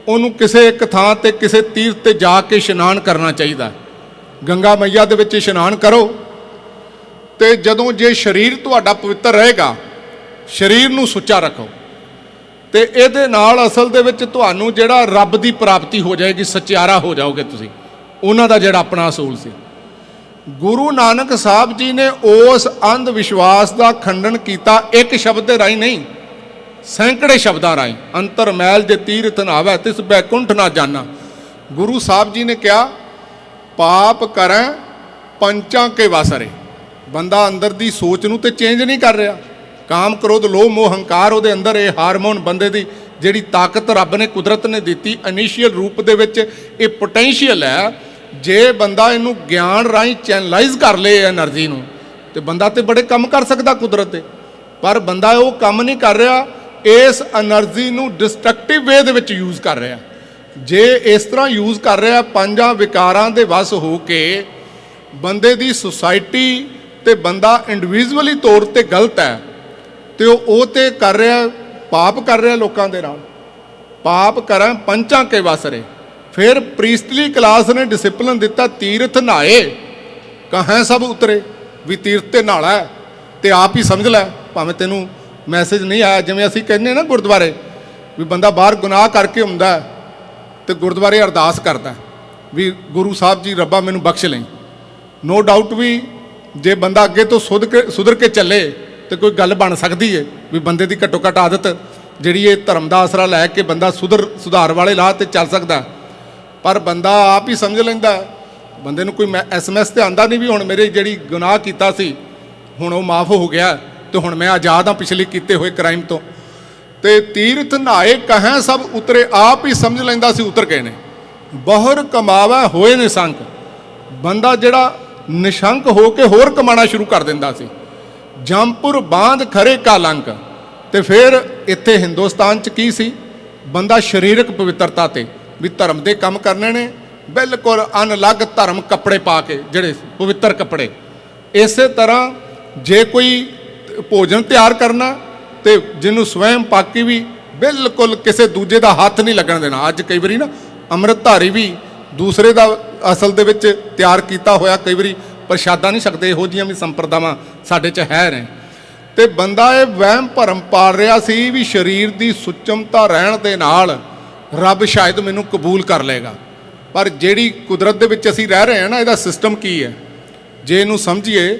ਉਹਨੂੰ ਕਿਸੇ ਇੱਕ ਥਾਂ ਤੇ ਕਿਸੇ ਤੀਰਥ ਤੇ ਜਾ ਕੇ ਇਸ਼ਨਾਨ ਕਰਨਾ ਚਾਹੀਦਾ। ਗੰਗਾ ਮਈਆ ਦੇ ਵਿੱਚ ਇਸ਼ਨਾਨ ਕਰੋ, ਤੇ ਜਦੋਂ ਜੇ ਸਰੀਰ ਤੁਹਾਡਾ ਪਵਿੱਤਰ ਰਹੇਗਾ, ਸਰੀਰ ਨੂੰ ਸੁੱਚਾ ਰੱਖੋ, ਤੇ ਇਹਦੇ ਨਾਲ ਅਸਲ ਦੇ ਵਿੱਚ ਤੁਹਾਨੂੰ ਜਿਹੜਾ ਰੱਬ ਦੀ ਪ੍ਰਾਪਤੀ ਹੋ ਜਾਏਗੀ, ਸਚਿਆਰਾ ਹੋ ਜਾਓਗੇ ਤੁਸੀਂ। ਉਹਨਾਂ ਦਾ ਜਿਹੜਾ ਆਪਣਾ ਅਸੂਲ ਸੀ। ਗੁਰੂ ਨਾਨਕ ਸਾਹਿਬ ਜੀ ਨੇ ਉਸ ਅੰਧ ਵਿਸ਼ਵਾਸ ਦਾ ਖੰਡਨ ਕੀਤਾ ਇੱਕ ਸ਼ਬਦ ਦੇ ਰਾਹੀਂ ਨਹੀਂ, ਸੈਂਕੜੇ ਸ਼ਬਦਾਂ ਰਾਹੀਂ। ਅੰਤਰ ਮੈਲ ਜੇ ਤੀਰਥ ਨਾਵੈ ਤਿਸ ਬੈਕੁੰਠ ਨਾ ਜਾਣਾ। ਗੁਰੂ ਸਾਹਿਬ ਜੀ ਨੇ ਕਿਹਾ, ਪਾਪ ਕਰੈ ਪੰਚਾਂ ਕੇ ਵਾਸਰੇ। ਬੰਦਾ ਅੰਦਰ ਦੀ ਸੋਚ ਨੂੰ ਤੇ ਚੇਂਜ ਨਹੀਂ ਕਰ ਰਿਹਾ। ਕਾਮ ਕ੍ਰੋਧ ਲੋਭ ਮੋਹ ਹੰਕਾਰ, ਉਹਦੇ ਅੰਦਰ ਇਹ ਹਾਰਮੋਨ, ਬੰਦੇ ਦੀ ਜਿਹੜੀ ਤਾਕਤ ਰੱਬ ਨੇ ਕੁਦਰਤ ਨੇ ਦਿੱਤੀ ਇਨੀਸ਼ੀਅਲ ਰੂਪ ਦੇ ਵਿੱਚ, ਇਹ ਪੋਟੈਂਸ਼ੀਅਲ ਹੈ। ਜੇ ਬੰਦਾ ਇਹਨੂੰ ਗਿਆਨ ਰਾਹੀਂ ਚੈਨਲਾਈਜ਼ ਕਰ ਲੇ ਐਨਰਜੀ ਨੂੰ, ਤੇ ਬੰਦਾ ਤੇ ਬੜੇ ਕੰਮ ਕਰ ਸਕਦਾ ਕੁਦਰਤ ਦੇ। ਪਰ ਬੰਦਾ ਉਹ ਕੰਮ ਨਹੀਂ ਕਰ ਰਿਹਾ, ਇਸ એનર્ਜੀ ਨੂੰ ਡਿਸਟਰਕਟਿਵ ਵੇ ਦੇ ਵਿੱਚ ਯੂਜ਼ ਕਰ ਰਿਹਾ। ਜੇ ਇਸ ਤਰ੍ਹਾਂ ਯੂਜ਼ ਕਰ ਰਿਹਾ, ਪੰਜਾਂ ਵਿਕਾਰਾਂ ਦੇ ਵਸ ਹੋ ਕੇ ਬੰਦੇ ਦੀ ਸੁਸਾਇਟੀ ਤੇ ਬੰਦਾ ਇੰਡੀਵਿਜੂਅਲੀ ਤੌਰ ਤੇ ਗਲਤ ਹੈ, ਤੇ ਉਹ ਤੇ ਕਰ ਰਿਹਾ, ਪਾਪ ਕਰ ਰਿਹਾ ਲੋਕਾਂ ਦੇ ਨਾਲ। ਪਾਪ ਕਰਾਂ ਪੰਚਾਂ ਕੇ ਵਾਸਰੇ। ਫਿਰ ਪ੍ਰੀਸਟਲੀ ਕਲਾਸ ਨੇ ਡਿਸਪਲਿਨ ਦਿੱਤਾ, ਤੀਰਥ ਨਹਾਏ ਕਹਾਂ ਸਭ ਉਤਰੇ। ਵੀ ਤੀਰਥ ਤੇ ਨਹਾਲਾ ਤੇ ਆਪ ਹੀ ਸਮਝ ਲੈ, ਭਾਵੇਂ ਤੈਨੂੰ ਮੈਸੇਜ ਨਹੀਂ ਆਇਆ। ਜਿਵੇਂ ਅਸੀਂ ਕਹਿੰਦੇ ਨਾ ਗੁਰਦੁਆਰੇ, ਵੀ ਬੰਦਾ ਬਾਹਰ ਗੁਨਾਹ ਕਰਕੇ ਹੁੰਦਾ ਤੇ ਗੁਰਦੁਆਰੇ ਅਰਦਾਸ ਕਰਦਾ ਵੀ ਗੁਰੂ ਸਾਹਿਬ ਜੀ ਰੱਬਾ ਮੈਨੂੰ ਬਖਸ਼ ਲਈ। ਨੋ ਡਾਊਟ ਵੀ ਜੇ ਬੰਦਾ ਅੱਗੇ ਤੋਂ ਸੁਧਰ ਕੇ ਚੱਲੇ ਤੇ ਕੋਈ ਗੱਲ ਬਣ ਸਕਦੀ ਹੈ, ਵੀ ਬੰਦੇ ਦੀ ਘੱਟੋ ਘੱਟ ਆਦਤ ਜਿਹੜੀ ਇਹ ਧਰਮ ਦਾ ਆਸਰਾ ਲੈ ਕੇ ਬੰਦਾ ਸੁਧਾਰ ਵਾਲੇ ਰਾਹ ਤੇ ਚੱਲ ਸਕਦਾ। ਪਰ ਬੰਦਾ ਆਪ ਹੀ ਸਮਝ ਲੈਂਦਾ, ਬੰਦੇ ਨੂੰ ਕੋਈ SMS ਤੇ ਆਂਦਾ ਨਹੀਂ ਵੀ ਹੁਣ ਮੇਰੇ ਜਿਹੜੀ ਗੁਨਾਹ ਕੀਤਾ ਸੀ ਹੁਣ ਉਹ ਮਾਫ ਹੋ ਗਿਆ ਤੇ ਹੁਣ ਮੈਂ ਆਜ਼ਾਦ ਹਾਂ ਪਿਛਲੇ ਕੀਤੇ ਹੋਏ ਕ੍ਰਾਈਮ ਤੋਂ। ਤੇ ਤੀਰਥ ਨਹਾਏ ਕਹਾਂ ਸਭ ਉਤਰੇ, ਆਪ ਹੀ ਸਮਝ ਲੈਂਦਾ ਸੀ ਉਤਰ ਗਏ ਨੇ। ਬਹੁਰ ਕਮਾਵਾ ਹੋਏ ਨਿਸ਼ੰਕ। ਬੰਦਾ ਜਿਹੜਾ ਨਿਸ਼ੰਕ ਹੋ ਕੇ ਹੋਰ ਕਮਾਣਾ ਸ਼ੁਰੂ ਕਰ ਦਿੰਦਾ ਸੀ। ਜੰਪੁਰ ਬਾਂਧ ਖਰੇ ਕਾਲੰਕ। ਤੇ ਫਿਰ ਇੱਥੇ ਹਿੰਦੁਸਤਾਨ 'ਚ ਕੀ ਸੀ, ਬੰਦਾ ਸਰੀਰਕ ਪਵਿੱਤਰਤਾ ਤੇ ਵੀ ਧਰਮ ਦੇ ਕੰਮ ਕਰਨੇ ਨੇ, ਬਿਲਕੁਲ ਅਨਲੱਗ ਧਰਮ ਕੱਪੜੇ ਪਾ ਕੇ, ਜਿਹੜੇ ਪਵਿੱਤਰ ਕੱਪੜੇ। ਇਸੇ ਤਰ੍ਹਾਂ ਜੇ ਕੋਈ ਭੋਜਨ ਤਿਆਰ ਕਰਨਾ ਤੇ ਜਿਹਨੂੰ ਸਵੈਮ ਪਾਕੀ ਵੀ, ਬਿਲਕੁਲ ਕਿਸੇ ਦੂਜੇ ਦਾ ਹੱਥ ਨਹੀਂ ਲੱਗਣ ਦੇਣਾ। ਅੱਜ ਕਈ ਵਾਰੀ ਨਾ ਅੰਮ੍ਰਿਤਧਾਰੀ ਵੀ ਦੂਸਰੇ ਦਾ ਅਸਲ ਦੇ ਵਿੱਚ ਤਿਆਰ ਕੀਤਾ ਹੋਇਆ ਕਈ ਵਾਰੀ ਪ੍ਰਸ਼ਾਦਾ ਨਹੀਂ ਸਕਦੇ। ਇਹੋ ਜਿਹੀਆਂ ਵੀ ਸੰਪਰਦਾਵਾਂ ਸਾਡੇ 'ਚ ਹੈ ਨੇ। ਤੇ ਬੰਦਾ ਇਹ ਵਹਿਮ ਭਰਮ ਪਾਲ ਰਿਹਾ ਸੀ ਵੀ ਸਰੀਰ ਦੀ ਸੁਚਮਤਾ ਰਹਿਣ ਦੇ ਨਾਲ ਰੱਬ ਸ਼ਾਇਦ ਮੈਨੂੰ ਕਬੂਲ ਕਰ ਲਏਗਾ। ਪਰ ਜਿਹੜੀ ਕੁਦਰਤ ਦੇ ਵਿੱਚ ਅਸੀਂ ਰਹਿ ਰਹੇ ਹਾਂ ਨਾ, ਇਹਦਾ ਸਿਸਟਮ ਕੀ ਹੈ ਜੇ ਇਹਨੂੰ ਸਮਝੀਏ,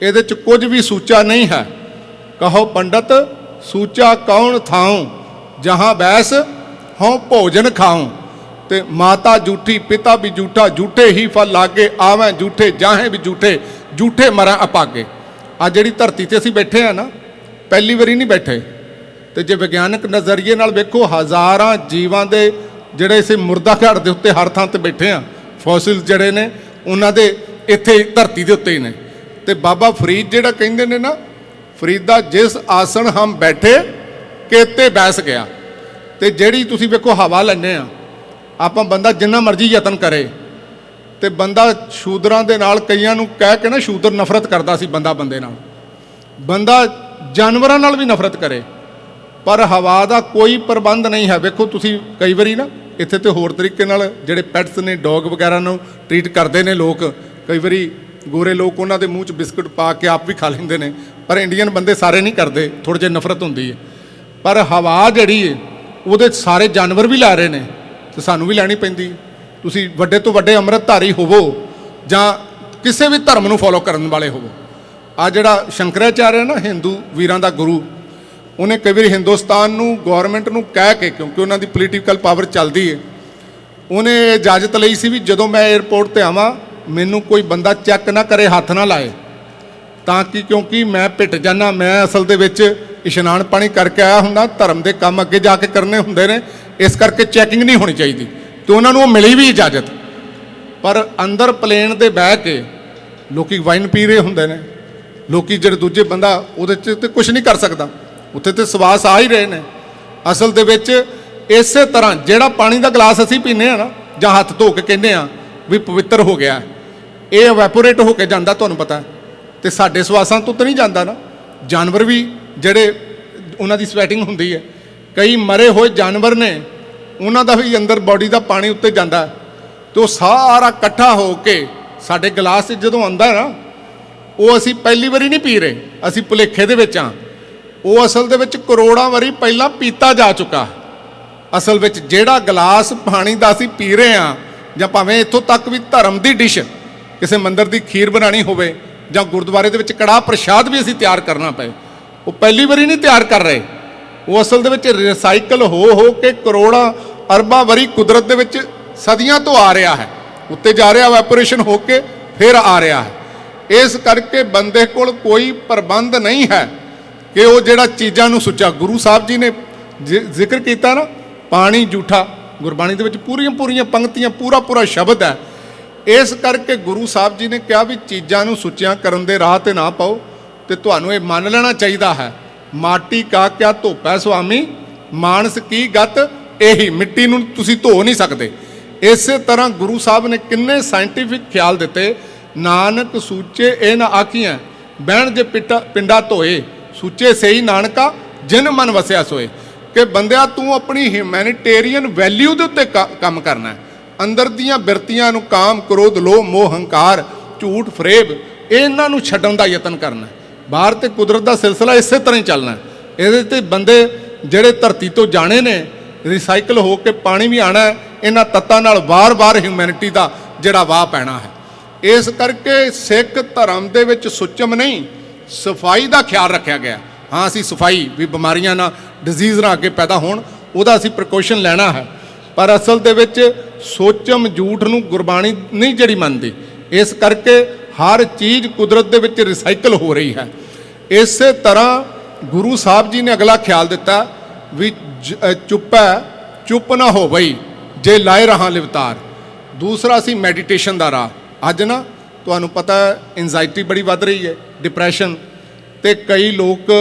ਇਹਦੇ 'ਚ ਕੁਝ ਵੀ ਸੂਚਾ ਨਹੀਂ ਹੈ। ਕਹੋ ਪੰਡਤ ਸੂਚਾ ਕੌਣ ਥਾਉ, ਜਹਾਂ ਬੈਸ ਹੋਂ ਭੋਜਨ ਖਾਉ। ਤੇ ਮਾਤਾ ਝੂਠੀ ਪਿਤਾ ਵੀ ਝੂਠਾ, ਝੂਠੇ ਹੀ ਫਲ ਲਾਗੇ ਆਵੇਂ ਝੂਠੇ, ਜਾਹੇ ਵੀ ਝੂਠੇ, ਝੂਠੇ ਮਰਾਂ ਅਪਾਗੇ। ਆ ਜਿਹੜੀ ਧਰਤੀ ਤੇ ਅਸੀਂ ਬੈਠੇ ਆ ਨਾ, ਪਹਿਲੀ ਵਾਰੀ ਨਹੀਂ ਬੈਠੇ। ਤੇ ਜੇ ਵਿਗਿਆਨਕ ਨਜ਼ਰੀਏ ਨਾਲ ਵੇਖੋ, ਹਜ਼ਾਰਾਂ ਜੀਵਾਂ ਦੇ ਜਿਹੜੇ ਇਸੇ ਮੁਰਦਾ ਘਾਟ ਦੇ ਉੱਤੇ ਹਰ ਥਾਂ ਤੇ ਬੈਠੇ ਆ, ਫੋਸਿਲ ਜਿਹੜੇ ਨੇ ਉਹਨਾਂ ਦੇ ਇੱਥੇ ਧਰਤੀ ਦੇ ਉੱਤੇ ਹੀ ਨੇ। ਤੇ ਬਾਬਾ ਫਰੀਦ ਜਿਹੜਾ ਕਹਿੰਦੇ ਨੇ ਨਾ, ਫਰੀਦਾ ਜਿਸ ਆਸਣ ਹਮ ਬੈਠੇ ਕੇਤੇ ਬੈਸ ਗਿਆ। ਤੇ ਜਿਹੜੀ ਤੁਸੀਂ ਵੇਖੋ ਹਵਾ ਲੈਂਦੇ ਆ ਆਪਾਂ, ਬੰਦਾ ਜਿੰਨਾ ਮਰਜ਼ੀ ਯਤਨ ਕਰੇ ਤੇ ਬੰਦਾ ਸ਼ੂਦਰਾਂ ਦੇ ਨਾਲ, ਕਈਆਂ ਨੂੰ ਕਹਿ ਕੇ ਨਾ ਸ਼ੂਦਰ ਨਫ਼ਰਤ ਕਰਦਾ ਸੀ ਬੰਦੇ ਨਾਲ, ਬੰਦਾ ਜਾਨਵਰਾਂ ਨਾਲ ਵੀ ਨਫ਼ਰਤ ਕਰੇ, ਪਰ ਹਵਾ ਦਾ ਕੋਈ ਪ੍ਰਬੰਧ ਨਹੀਂ ਹੈ। ਵੇਖੋ ਤੁਸੀਂ ਕਈ ਵਾਰੀ ਨਾ ਇੱਥੇ ਤੇ ਹੋਰ ਤਰੀਕੇ ਨਾਲ ਜਿਹੜੇ ਪੈਟਸ ਨੇ, ਡੌਗ ਵਗੈਰਾ ਨੂੰ ਟਰੀਟ ਕਰਦੇ ਨੇ ਲੋਕ, ਕਈ ਵਾਰੀ ਗੋਰੇ ਲੋਕ ਉਹਨਾਂ ਦੇ ਮੂੰਹ 'ਚ ਬਿਸਕੁਟ ਪਾ ਕੇ ਆਪ ਵੀ ਖਾ ਲੈਂਦੇ ਨੇ, ਪਰ ਇੰਡੀਅਨ ਬੰਦੇ ਸਾਰੇ ਨਹੀਂ ਕਰਦੇ, ਥੋੜ੍ਹੀ ਜਿਹੀ ਨਫ਼ਰਤ ਹੁੰਦੀ ਹੈ। ਪਰ ਹਵਾ ਜਿਹੜੀ ਹੈ ਉਹਦੇ ਸਾਰੇ ਜਾਨਵਰ ਵੀ ਲੈ ਰਹੇ ਨੇ ਤੇ ਸਾਨੂੰ ਵੀ ਲੈਣੀ ਪੈਂਦੀ। ਤੁਸੀਂ ਵੱਡੇ ਤੋਂ ਵੱਡੇ ਅੰਮ੍ਰਿਤਧਾਰੀ ਹੋਵੋ ਜਾਂ ਕਿਸੇ ਵੀ ਧਰਮ ਨੂੰ ਫੋਲੋ ਕਰਨ ਵਾਲੇ ਹੋਵੋ, ਆ ਜਿਹੜਾ ਸ਼ੰਕਰਾਚਾਰਿਆ ਨਾ ਹਿੰਦੂ ਵੀਰਾਂ ਦਾ ਗੁਰੂ, ਉਹਨੇ ਕਈ ਵਾਰੀ ਹਿੰਦੁਸਤਾਨ ਨੂੰ, ਗੌਰਮੈਂਟ ਨੂੰ ਕਹਿ ਕੇ, ਕਿਉਂਕਿ ਉਹਨਾਂ ਦੀ ਪੋਲੀਟੀਕਲ ਪਾਵਰ ਚੱਲਦੀ ਹੈ, ਉਹਨੇ ਇਜਾਜ਼ਤ ਲਈ ਸੀ ਵੀ ਜਦੋਂ ਮੈਂ ਏਅਰਪੋਰਟ ਤੇ ਆਵਾਂ ਮੈਨੂੰ ਕੋਈ ਬੰਦਾ ਚੈੱਕ ਨਾ ਕਰੇ, ਹੱਥ ਨਾ ਲਾਏ, ਤਾਂ ਕਿ ਕਿਉਂਕਿ ਮੈਂ ਪਿੱਟ ਜਾਣਾ, ਮੈਂ ਅਸਲ ਦੇ ਵਿੱਚ ਇਸ਼ਨਾਨ ਪਾਣੀ ਕਰਕੇ ਆਇਆ ਹੁੰਦਾ, ਧਰਮ ਦੇ ਕੰਮ ਅੱਗੇ ਜਾ ਕੇ ਕਰਨੇ ਹੁੰਦੇ ਨੇ, ਇਸ ਕਰਕੇ ਚੈਕਿੰਗ ਨਹੀਂ ਹੋਣੀ ਚਾਹੀਦੀ। ਤੇ ਉਹਨਾਂ ਨੂੰ ਉਹ ਮਿਲੀ ਵੀ ਇਜਾਜ਼ਤ, ਪਰ ਅੰਦਰ ਪਲੇਨ ਦੇ ਬਹਿ ਕੇ ਲੋਕੀ ਵਾਈਨ ਪੀ ਰਹੇ ਹੁੰਦੇ ਨੇ, ਲੋਕੀ ਜਿਹੜੇ ਦੂਜੇ ਬੰਦਾ ਉਹਦੇ 'ਚ ਤੇ ਕੁਝ ਨਹੀਂ ਕਰ ਸਕਦਾ, ਉੱਥੇ ਤੇ ਸਵਾਸ ਆ ਹੀ ਰਹੇ ਨੇ। ਅਸਲ ਦੇ ਵਿੱਚ ਇਸੇ ਤਰ੍ਹਾਂ ਜਿਹੜਾ ਪਾਣੀ ਦਾ ਗਲਾਸ ਅਸੀਂ ਪੀਂਦੇ ਆ ਨਾ, ਜਾਂ ਹੱਥ ਧੋ ਕੇ ਕਹਿੰਦੇ ਆ ਵੀ ਪਵਿੱਤਰ ਹੋ ਗਿਆ, ਇਹ ਐਵੈਪੋਰੇਟ ਹੋ ਕੇ ਜਾਂਦਾ, ਤੁਹਾਨੂੰ ਪਤਾ, ਤੇ ਸਾਡੇ ਸਵਾਸਾਂ ਤੋਂ ਤਾਂ ਨਹੀਂ ਜਾਂਦਾ ਨਾ। ਜਾਨਵਰ ਵੀ ਜਿਹੜੇ ਉਹਨਾਂ ਦੀ ਸਵੈਟਿੰਗ ਹੁੰਦੀ ਹੈ, ਕਈ ਮਰੇ ਹੋਏ ਜਾਨਵਰ ਨੇ, ਉਹਨਾਂ ਦਾ ਵੀ ਅੰਦਰ ਬਾਡੀ ਦਾ ਪਾਣੀ ਉੱਤੇ ਜਾਂਦਾ, ਤੇ ਉਹ ਸਾਰਾ ਇਕੱਠਾ ਹੋ ਕੇ ਸਾਡੇ ਗਲਾਸ 'ਚ ਜਦੋਂ ਆਉਂਦਾ ਨਾ, ਉਹ ਅਸੀਂ ਪਹਿਲੀ ਵਾਰੀ ਨਹੀਂ ਪੀ ਰਹੇ, ਅਸੀਂ ਭੁਲੇਖੇ ਦੇ ਵਿੱਚ ਆ, ਉਹ ਅਸਲ ਦੇ ਵਿੱਚ ਕਰੋੜਾਂ ਵਾਰੀ ਪਹਿਲਾਂ ਪੀਤਾ ਜਾ ਚੁੱਕਾ। ਅਸਲ ਵਿੱਚ ਜਿਹੜਾ ਗਲਾਸ ਪਾਣੀ ਦਾ ਅਸੀਂ ਪੀ ਰਹੇ ਹਾਂ, ਜਾਂ ਭਾਵੇਂ ਇੱਥੋਂ ਤੱਕ ਵੀ ਧਰਮ ਦੀ ਡਿਸ਼, ਕਿਸੇ ਮੰਦਿਰ ਦੀ ਖੀਰ ਬਣਾਉਣੀ ਹੋਵੇ ਜਾਂ ਗੁਰਦੁਆਰੇ ਦੇ ਵਿੱਚ ਕੜਾਹ ਪ੍ਰਸ਼ਾਦ ਵੀ ਅਸੀਂ ਤਿਆਰ ਕਰਨਾ ਪਏ, ਉਹ ਪਹਿਲੀ ਵਾਰੀ ਨਹੀਂ ਤਿਆਰ ਕਰ ਰਹੇ, ਉਹ ਅਸਲ ਦੇ ਵਿੱਚ ਰਿਸਾਈਕਲ ਹੋ ਕੇ ਕਰੋੜਾਂ ਅਰਬਾਂ ਵਾਰੀ ਕੁਦਰਤ ਦੇ ਵਿੱਚ ਸਦੀਆਂ ਤੋਂ ਆ ਰਿਹਾ ਹੈ, ਉੱਤੇ ਜਾ ਰਿਹਾ, ਵੈਪੋਰੇਸ਼ਨ ਹੋ ਕੇ ਫਿਰ ਆ ਰਿਹਾ ਹੈ। ਇਸ ਕਰਕੇ ਬੰਦੇ ਕੋਲ ਕੋਈ ਪ੍ਰਬੰਧ ਨਹੀਂ ਹੈ ਕਿ ਉਹ ਜਿਹੜਾ ਚੀਜ਼ਾਂ ਨੂੰ ਸੁੱਚਾ, ਗੁਰੂ ਸਾਹਿਬ ਜੀ ਨੇ ਜ਼ਿਕਰ ਕੀਤਾ ਨਾ, ਪਾਣੀ ਝੂਠਾ, ਗੁਰਬਾਣੀ ਦੇ ਵਿੱਚ ਪੂਰੀਆਂ ਪੰਕਤੀਆਂ, ਪੂਰਾ ਸ਼ਬਦ ਹੈ। ਇਸ ਕਰਕੇ ਗੁਰੂ ਸਾਹਿਬ ਜੀ ਨੇ ਕਿਹਾ ਵੀ ਚੀਜ਼ਾਂ ਨੂੰ ਸੁੱਚਿਆਂ ਕਰਨ ਦੇ ਰਾਹ ਤੇ ਨਾ ਪਾਓ, ਤੇ ਤੁਹਾਨੂੰ ਇਹ ਮੰਨ ਲੈਣਾ ਚਾਹੀਦਾ ਹੈ, ਮਾਟੀ ਕਾ ਕਿਆ ਧੋਪੈ ਸੁਆਮੀ, ਮਾਨਸ ਕੀ ਗਤ ਇਹੀ, ਮਿੱਟੀ ਨੂੰ ਤੁਸੀਂ ਧੋ ਨਹੀਂ ਸਕਦੇ। ਇਸੇ ਤਰ੍ਹਾਂ ਗੁਰੂ ਸਾਹਿਬ ਨੇ ਕਿੰਨੇ ਸਾਇੰਟੀਫਿਕ ਖਿਆਲ ਦਿੱਤੇ, ਨਾਨਕ ਸੂਚੇ ਇਹ ਨਾ ਆਖੀਆਂ, ਬਹਿਣ ਜੇ ਪਿੰਡਾ ਧੋਏ, ਸੂਚੇ ਸਹੀ ਨਾਨਕਾ ਜਿਨ ਮਨ ਵਸਿਆ ਸੋਏ, ਕਿ ਬੰਦਿਆ ਤੂੰ ਆਪਣੀ ਹਿਊਮੈਨਿਟੇਰੀਅਨ ਵੈਲਿਊ ਦੇ ਉੱਤੇ ਕੰਮ ਕਰਨਾ ਹੈ, ਅੰਦਰ ਦੀਆਂ ਬਿਰਤੀਆਂ ਨੂੰ, ਕਾਮ ਕ੍ਰੋਧ ਲੋਭ ਮੋਹ ਹੰਕਾਰ ਝੂਠ ਫਰੇਬ, ਇਹਨਾਂ ਨੂੰ ਛੱਡਣ ਦਾ ਯਤਨ ਕਰਨਾ। ਬਾਹਰ ਤੇ ਕੁਦਰਤ ਦਾ ਸਿਲਸਿਲਾ ਇਸੇ ਤਰ੍ਹਾਂ ਹੀ ਚੱਲਣਾ। ਇਹਦੇ ਤੇ ਬੰਦੇ ਜਿਹੜੇ ਧਰਤੀ ਤੋਂ ਜਾਣੇ ਨੇ, ਰਿਸਾਈਕਲ ਹੋ ਕੇ ਪਾਣੀ ਵੀ ਆਣਾ, ਇਹਨਾਂ ਤੱਤਾਂ ਨਾਲ ਵਾਰ-ਵਾਰ ਹਿਊਮੈਨਿਟੀ ਦਾ ਜਿਹੜਾ ਵਾਹ ਪੈਣਾ ਹੈ। ਇਸ ਕਰਕੇ ਸਿੱਖ ਧਰਮ ਦੇ ਵਿੱਚ ਸੁੱਚਮ ਨਹੀਂ, ਸਫਾਈ ਦਾ ਖਿਆਲ ਰੱਖਿਆ ਗਿਆ। ਹਾਂ, ਅਸੀਂ ਸਫਾਈ ਵੀ ਬਿਮਾਰੀਆਂ ਨਾ, ਡਿਜ਼ੀਜ਼ ਨਾ ਅੱਗੇ ਪੈਦਾ ਹੋਣ, ਉਹਦਾ ਅਸੀਂ ਪ੍ਰੀਕਾਸ਼ਨ ਲੈਣਾ ਹੈ, ਪਰ ਅਸਲ ਦੇ ਵਿੱਚ ਸੋਚਮ ਝੂਠ ਨੂੰ ਗੁਰਬਾਣੀ ਨਹੀਂ ਜਿਹੜੀ ਮੰਨਦੀ। ਇਸ ਕਰਕੇ ਹਰ ਚੀਜ਼ ਕੁਦਰਤ ਦੇ ਵਿੱਚ ਰਿਸਾਈਕਲ ਹੋ ਰਹੀ ਹੈ। ਇਸੇ ਤਰ੍ਹਾਂ ਗੁਰੂ ਸਾਹਿਬ ਜੀ ਨੇ ਅਗਲਾ ਖਿਆਲ ਦਿੱਤਾ ਵੀ ਚੁੱਪ ਨਾ ਹੋ ਬਈ ਜੇ ਲਾਏ ਰਹਾ ਲਿਵਤਾਰ। ਦੂਸਰਾ ਸੀ ਮੈਡੀਟੇਸ਼ਨ ਦਾ ਰਾਹ। ਅੱਜ ਨਾ ਤੁਹਾਨੂੰ ਪਤਾ ਐਂਜ਼ਾਈਟੀ ਬੜੀ ਵੱਧ ਰਹੀ ਹੈ, ਡਿਪਰੈਸ਼ਨ, ਤੇ ਕਈ ਲੋਕ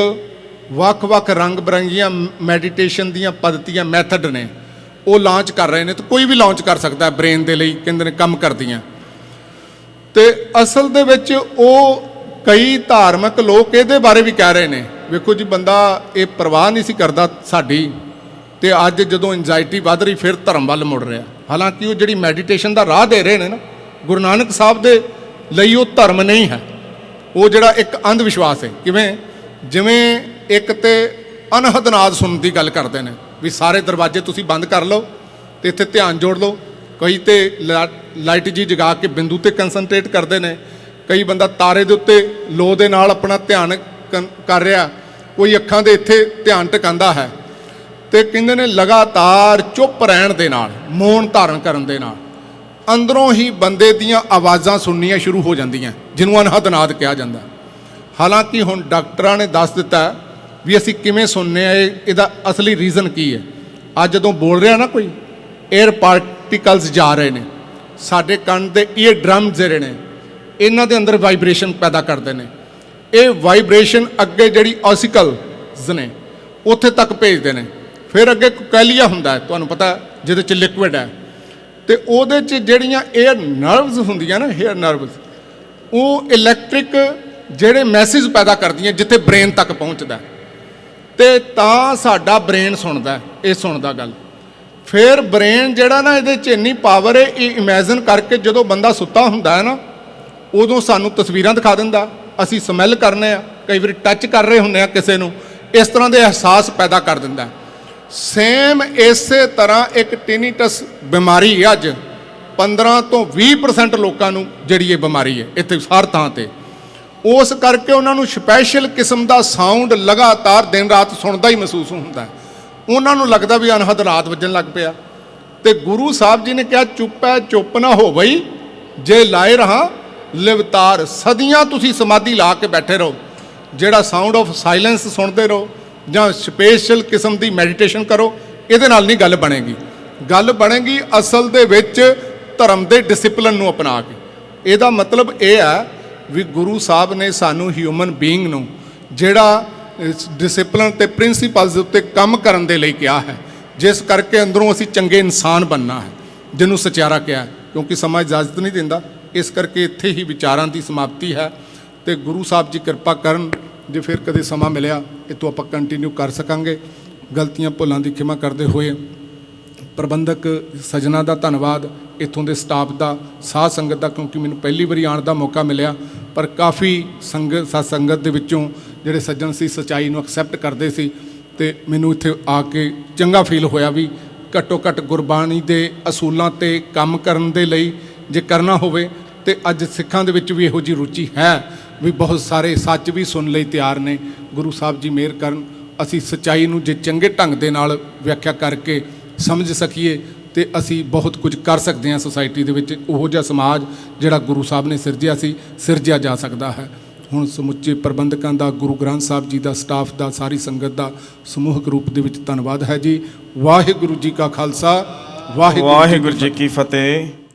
ਵੱਖ-ਵੱਖ ਰੰਗ ਬਰੰਗੀਆਂ ਮੈਡੀਟੇਸ਼ਨ ਦੀਆਂ ਪद्धਤੀਆਂ, ਮੈਥਡ ਨੇ, ਉਹ ਲਾਂਚ ਕਰ ਰਹੇ ਨੇ, ਤੇ ਕੋਈ ਵੀ ਲਾਂਚ ਕਰ ਸਕਦਾ ਬ੍ਰੇਨ ਦੇ ਲਈ, ਕਹਿੰਦੇ ਨੇ ਕੰਮ ਕਰਦੀਆਂ। ਤੇ ਅਸਲ ਦੇ ਵਿੱਚ ਉਹ ਕਈ ਧਾਰਮਿਕ ਲੋਕ ਇਹਦੇ ਬਾਰੇ ਵੀ ਕਹਿ ਰਹੇ ਨੇ, ਵੇਖੋ ਜੀ ਬੰਦਾ ਇਹ ਪਰਵਾਹ ਨਹੀਂ ਸੀ ਕਰਦਾ ਸਾਡੀ, ਤੇ ਅੱਜ ਜਦੋਂ ਐਂਜ਼ਾਈਟੀ ਵੱਧ ਰਹੀ ਫਿਰ ਧਰਮ ਵੱਲ ਮੁੜ ਰਿਹਾ। ਹਾਲਾਂਕਿ ਉਹ ਜਿਹੜੀ ਮੈਡੀਟੇਸ਼ਨ ਦਾ ਰਾਹ ਦੇ ਰਹੇ ਨੇ ਨਾ, ਗੁਰੂ ਨਾਨਕ ਸਾਹਿਬ ਦੇ ਲਈ ਉਹ ਧਰਮ ਨਹੀਂ ਹੈ, ਉਹ ਜਿਹੜਾ ਇੱਕ ਅੰਧ ਵਿਸ਼ਵਾਸ ਹੈ। ਕਿਵੇਂ? ਜਿਵੇਂ ਇੱਕ ਤੇ ਅਨਹਦ ਨਾਦ ਸੁਣਨ ਦੀ ਗੱਲ ਕਰਦੇ ਨੇ ਵੀ ਸਾਰੇ ਦਰਵਾਜ਼ੇ ਤੁਸੀਂ ਬੰਦ ਕਰ ਲਓ ਤੇ ਇੱਥੇ ਧਿਆਨ ਜੋੜ ਲਓ। ਕਈ ਤੇ ਲਾਈਟ ਜੀ ਜਗਾ ਕੇ ਬਿੰਦੂ ਤੇ ਕੰਸਨਟਰੇਟ ਕਰਦੇ ਨੇ, ਕਈ ਬੰਦਾ ਤਾਰੇ ਦੇ ਉੱਤੇ ਲੋ ਦੇ ਨਾਲ ਆਪਣਾ ਧਿਆਨ ਕਰ ਰਿਹਾ, ਕੋਈ ਅੱਖਾਂ ਦੇ ਇੱਥੇ ਧਿਆਨ ਟਿਕਾਉਂਦਾ ਹੈ। ਤੇ ਕਹਿੰਦੇ ਨੇ ਲਗਾਤਾਰ ਚੁੱਪ ਰਹਿਣ ਦੇ ਨਾਲ, ਮੌਨ ਧਾਰਨ ਕਰਨ ਦੇ ਨਾਲ ਅੰਦਰੋਂ ਹੀ ਬੰਦੇ ਦੀਆਂ ਆਵਾਜ਼ਾਂ ਸੁਣਨੀਆਂ ਸ਼ੁਰੂ ਹੋ ਜਾਂਦੀਆਂ, ਜਿਹਨੂੰ ਅਨਹਦ ਨਾਦ ਕਿਹਾ ਜਾਂਦਾ। ਹਾਲਾਂਕਿ ਹੁਣ ਡਾਕਟਰਾਂ ਨੇ ਦੱਸ ਦਿੱਤਾ ਵੀ ਅਸੀਂ ਕਿਵੇਂ ਸੁਣਨੇ ਆ, ਇਹਦਾ ਅਸਲੀ ਰੀਜ਼ਨ ਕੀ ਹੈ। ਅੱਜ ਜਦੋਂ ਬੋਲ ਰਿਹਾ ਨਾ ਕੋਈ, 에ਅਰ ਪਾਰਟੀਕਲਸ ਜਾ ਰਹੇ ਨੇ ਸਾਡੇ ਕੰਨ ਦੇ, ਈਅਰ ਡਰਮਸ ਜਿਹੜੇ ਨੇ ਇਹਨਾਂ ਦੇ ਅੰਦਰ ਵਾਈਬ੍ਰੇਸ਼ਨ ਪੈਦਾ ਕਰਦੇ ਨੇ। ਇਹ ਵਾਈਬ੍ਰੇਸ਼ਨ ਅੱਗੇ ਜਿਹੜੀ ਔਸੀਕਲਸ ਨੇ ਉੱਥੇ ਤੱਕ ਭੇਜਦੇ ਨੇ। ਫਿਰ ਅੱਗੇ ਕੋਕੈਲੀਆ ਹੁੰਦਾ ਹੈ, ਤੁਹਾਨੂੰ ਪਤਾ, ਜਿਹਦੇ 'ਚ ਲਿਕੁਇਡ ਹੈ, ਤੇ ਉਹਦੇ 'ਚ ਜਿਹੜੀਆਂ ਏਅਰ ਨਰਵਸ ਹੁੰਦੀਆਂ ਨਾ, ਹੇਅਰ ਨਰਵਸ, ਉਹ ਇਲੈਕਟ੍ਰਿਕ ਜਿਹੜੇ ਮੈਸੇਜ ਪੈਦਾ ਕਰਦੀਆਂ ਜਿੱਥੇ ਬ੍ਰੇਨ ਤੱਕ ਪਹੁੰਚਦਾ, ਤੇ ਤਾਂ ਸਾਡਾ ਬ੍ਰੇਨ ਸੁਣਦਾ, ਇਹ ਸੁਣਦਾ ਗੱਲ। ਫਿਰ ਬ੍ਰੇਨ ਜਿਹੜਾ ਨਾ, ਇਹਦੇ 'ਚ ਇੰਨੀ ਪਾਵਰ ਹੈ, ਇਹ ਇਮੇਜਿਨ ਕਰਕੇ ਜਦੋਂ ਬੰਦਾ ਸੁੱਤਾ ਹੁੰਦਾ ਹੈ ਨਾ, ਉਦੋਂ ਸਾਨੂੰ ਤਸਵੀਰਾਂ ਦਿਖਾ ਦਿੰਦਾ, ਅਸੀਂ ਸਮੈਲ ਕਰਨੇ ਆ, ਕਈ ਵਾਰੀ ਟੱਚ ਕਰ ਰਹੇ ਹੁੰਦੇ ਆ ਕਿਸੇ ਨੂੰ, ਇਸ ਤਰ੍ਹਾਂ ਦੇ ਅਹਿਸਾਸ ਪੈਦਾ ਕਰ ਦਿੰਦਾ। ਸੇਮ ਇਸੇ ਤਰ੍ਹਾਂ ਇੱਕ ਟਿਨੀਟਸ ਬਿਮਾਰੀ ਹੈ, ਅੱਜ 15 ਤੋਂ 20% ਲੋਕਾਂ ਨੂੰ ਜਿਹੜੀ ਇਹ ਬਿਮਾਰੀ ਹੈ ਇੱਥੇ ਹਰ ਥਾਂ ਤੇ। ਉਸ ਕਰਕੇ ਉਹਨਾਂ ਨੂੰ ਸਪੈਸ਼ਲ ਕਿਸਮ ਦਾ ਸਾਊਂਡ ਲਗਾਤਾਰ ਦਿਨ ਰਾਤ ਸੁਣਦਾ ਹੀ ਮਹਿਸੂਸ ਹੁੰਦਾ। ਉਹਨਾਂ ਨੂੰ ਲੱਗਦਾ ਵੀ ਅਨਹਦ ਰਾਤ ਵੱਜਣ ਲੱਗ ਪਿਆ। ਤੇ ਗੁਰੂ ਸਾਹਿਬ ਜੀ ਨੇ ਕਿਹਾ, ਚੁੱਪ ਹੈ ਚੁੱਪ ਨਾ ਹੋ ਬਈ, ਜੇ ਲਾਏ ਰਹਾ ਲਿਵਤਾਰ। ਸਦੀਆਂ ਤੁਸੀਂ ਸਮਾਧੀ ਲਾ ਕੇ ਬੈਠੇ ਰਹੋ, ਜਿਹੜਾ ਸਾਊਂਡ ਆਫ ਸਾਇਲੈਂਸ ਸੁਣਦੇ ਰਹੋ ਜਾਂ ਸਪੈਸ਼ਲ ਕਿਸਮ ਦੀ ਮੈਡੀਟੇਸ਼ਨ ਕਰੋ, ਇਹਦੇ ਨਾਲ ਨਹੀਂ ਗੱਲ ਬਣੇਗੀ। ਗੱਲ ਬਣੇਗੀ ਅਸਲ ਦੇ ਵਿੱਚ ਧਰਮ ਦੇ ਡਿਸਪਲਿਨ ਨੂੰ ਅਪਣਾ ਕੇ। ਇਹਦਾ ਮਤਲਬ ਇਹ ਹੈ ਵੀ ਗੁਰੂ ਸਾਹਿਬ ਨੇ ਸਾਨੂੰ ਹਿਊਮਨ ਬੀਇੰਗ ਨੂੰ ਜਿਹੜਾ ਡਿਸਪਲਿਨ ਤੇ ਪ੍ਰਿੰਸੀਪਲਸ ਦੇ ਉੱਤੇ ਕੰਮ ਕਰਨ ਦੇ ਲਈ ਕਿਹਾ ਹੈ, ਜਿਸ ਕਰਕੇ ਅੰਦਰੋਂ ਅਸੀਂ ਚੰਗੇ ਇਨਸਾਨ ਬਣਨਾ ਹੈ, ਜਿਹਨੂੰ ਸਚਿਆਰਾ ਕਿਹਾ, ਕਿਉਂਕਿ ਸਮਾਂ ਇਜਾਜ਼ਤ ਨਹੀਂ ਦਿੰਦਾ। ਇਸ ਕਰਕੇ ਇੱਥੇ ਹੀ ਵਿਚਾਰਾਂ ਦੀ ਸਮਾਪਤੀ ਹੈ। ਤੇ ਗੁਰੂ ਸਾਹਿਬ ਜੀ ਕਿਰਪਾ ਕਰਨ, ਜੇ ਫਿਰ ਕਦੇ ਸਮਾਂ ਮਿਲਿਆ ਇਹ ਤੋਂ ਆਪਾਂ ਕੰਟੀਨਿਊ ਕਰ ਸਕਾਂਗੇ। ਗਲਤੀਆਂ ਭੁੱਲਾਂ ਦੀ ਖਿਮਾ ਕਰਦੇ ਹੋਏ ਪ੍ਰਬੰਧਕ ਸੱਜਣਾ ਦਾ ਧੰਨਵਾਦ, ਇੱਥੋਂ ਦੇ ਸਟਾਫ ਦਾ, ਸਾਧ ਸੰਗਤ ਦਾ, ਕਿਉਂਕਿ ਮੈਨੂੰ ਪਹਿਲੀ ਵਾਰੀ ਆਉਣ ਦਾ ਮੌਕਾ ਮਿਲਿਆ, ਪਰ ਕਾਫੀ ਸੰਗਤ ਦੇ ਵਿੱਚੋਂ ਜਿਹੜੇ ਸੱਜਣ ਸੀ ਸੱਚਾਈ ਨੂੰ ਐਕਸੈਪਟ ਕਰਦੇ ਸੀ, ਤੇ ਮੈਨੂੰ ਇੱਥੇ ਆ ਕੇ ਚੰਗਾ ਫੀਲ ਹੋਇਆ ਵੀ ਘੱਟੋ ਘੱਟ ਗੁਰਬਾਣੀ ਦੇ ਅਸੂਲਾਂ 'ਤੇ ਕੰਮ ਕਰਨ ਦੇ ਲਈ ਜੇ ਕਰਨਾ ਹੋਵੇ, ਤੇ ਅੱਜ ਸਿੱਖਾਂ ਦੇ ਵਿੱਚ ਵੀ ਇਹੋ ਜਿਹੀ ਰੁਚੀ ਹੈ ਵੀ ਬਹੁਤ ਸਾਰੇ ਸੱਚ ਵੀ ਸੁਣਨ ਲਈ ਤਿਆਰ ਨੇ। ਗੁਰੂ ਸਾਹਿਬ ਜੀ ਮਿਹਰ ਕਰਨ, ਅਸੀਂ ਸੱਚਾਈ ਨੂੰ ਜੇ ਚੰਗੇ ਢੰਗ ਦੇ ਨਾਲ ਵਿਆਖਿਆ ਕਰਕੇ ਸਮਝ ਸਕੀਏ ਤੇ ਅਸੀਂ ਬਹੁਤ ਕੁਝ ਕਰ ਸਕਦੇ ਹਾਂ। ਸੁਸਾਇਟੀ ਦੇ ਵਿੱਚ ਉਹੋ ਜਿਹਾ ਸਮਾਜ ਜਿਹੜਾ ਗੁਰੂ ਸਾਹਿਬ ਨੇ ਸਿਰਜਿਆ ਸੀ, ਸਿਰਜਿਆ ਜਾ ਸਕਦਾ ਹੈ। ਹੁਣ ਸਮੁੱਚੇ ਪ੍ਰਬੰਧਕਾਂ ਦਾ, ਗੁਰੂ ਗ੍ਰੰਥ ਸਾਹਿਬ ਜੀ ਦਾ, ਸਟਾਫ ਦਾ, ਸਾਰੀ ਸੰਗਤ ਦਾ ਸਮੂਹਕ ਰੂਪ ਦੇ ਵਿੱਚ ਧੰਨਵਾਦ ਹੈ ਜੀ। ਵਾਹਿਗੁਰੂ ਜੀ ਕਾ ਖਾਲਸਾ, ਵਾਹਿਗੁਰੂ ਜੀ ਕੀ ਫਤਿਹ।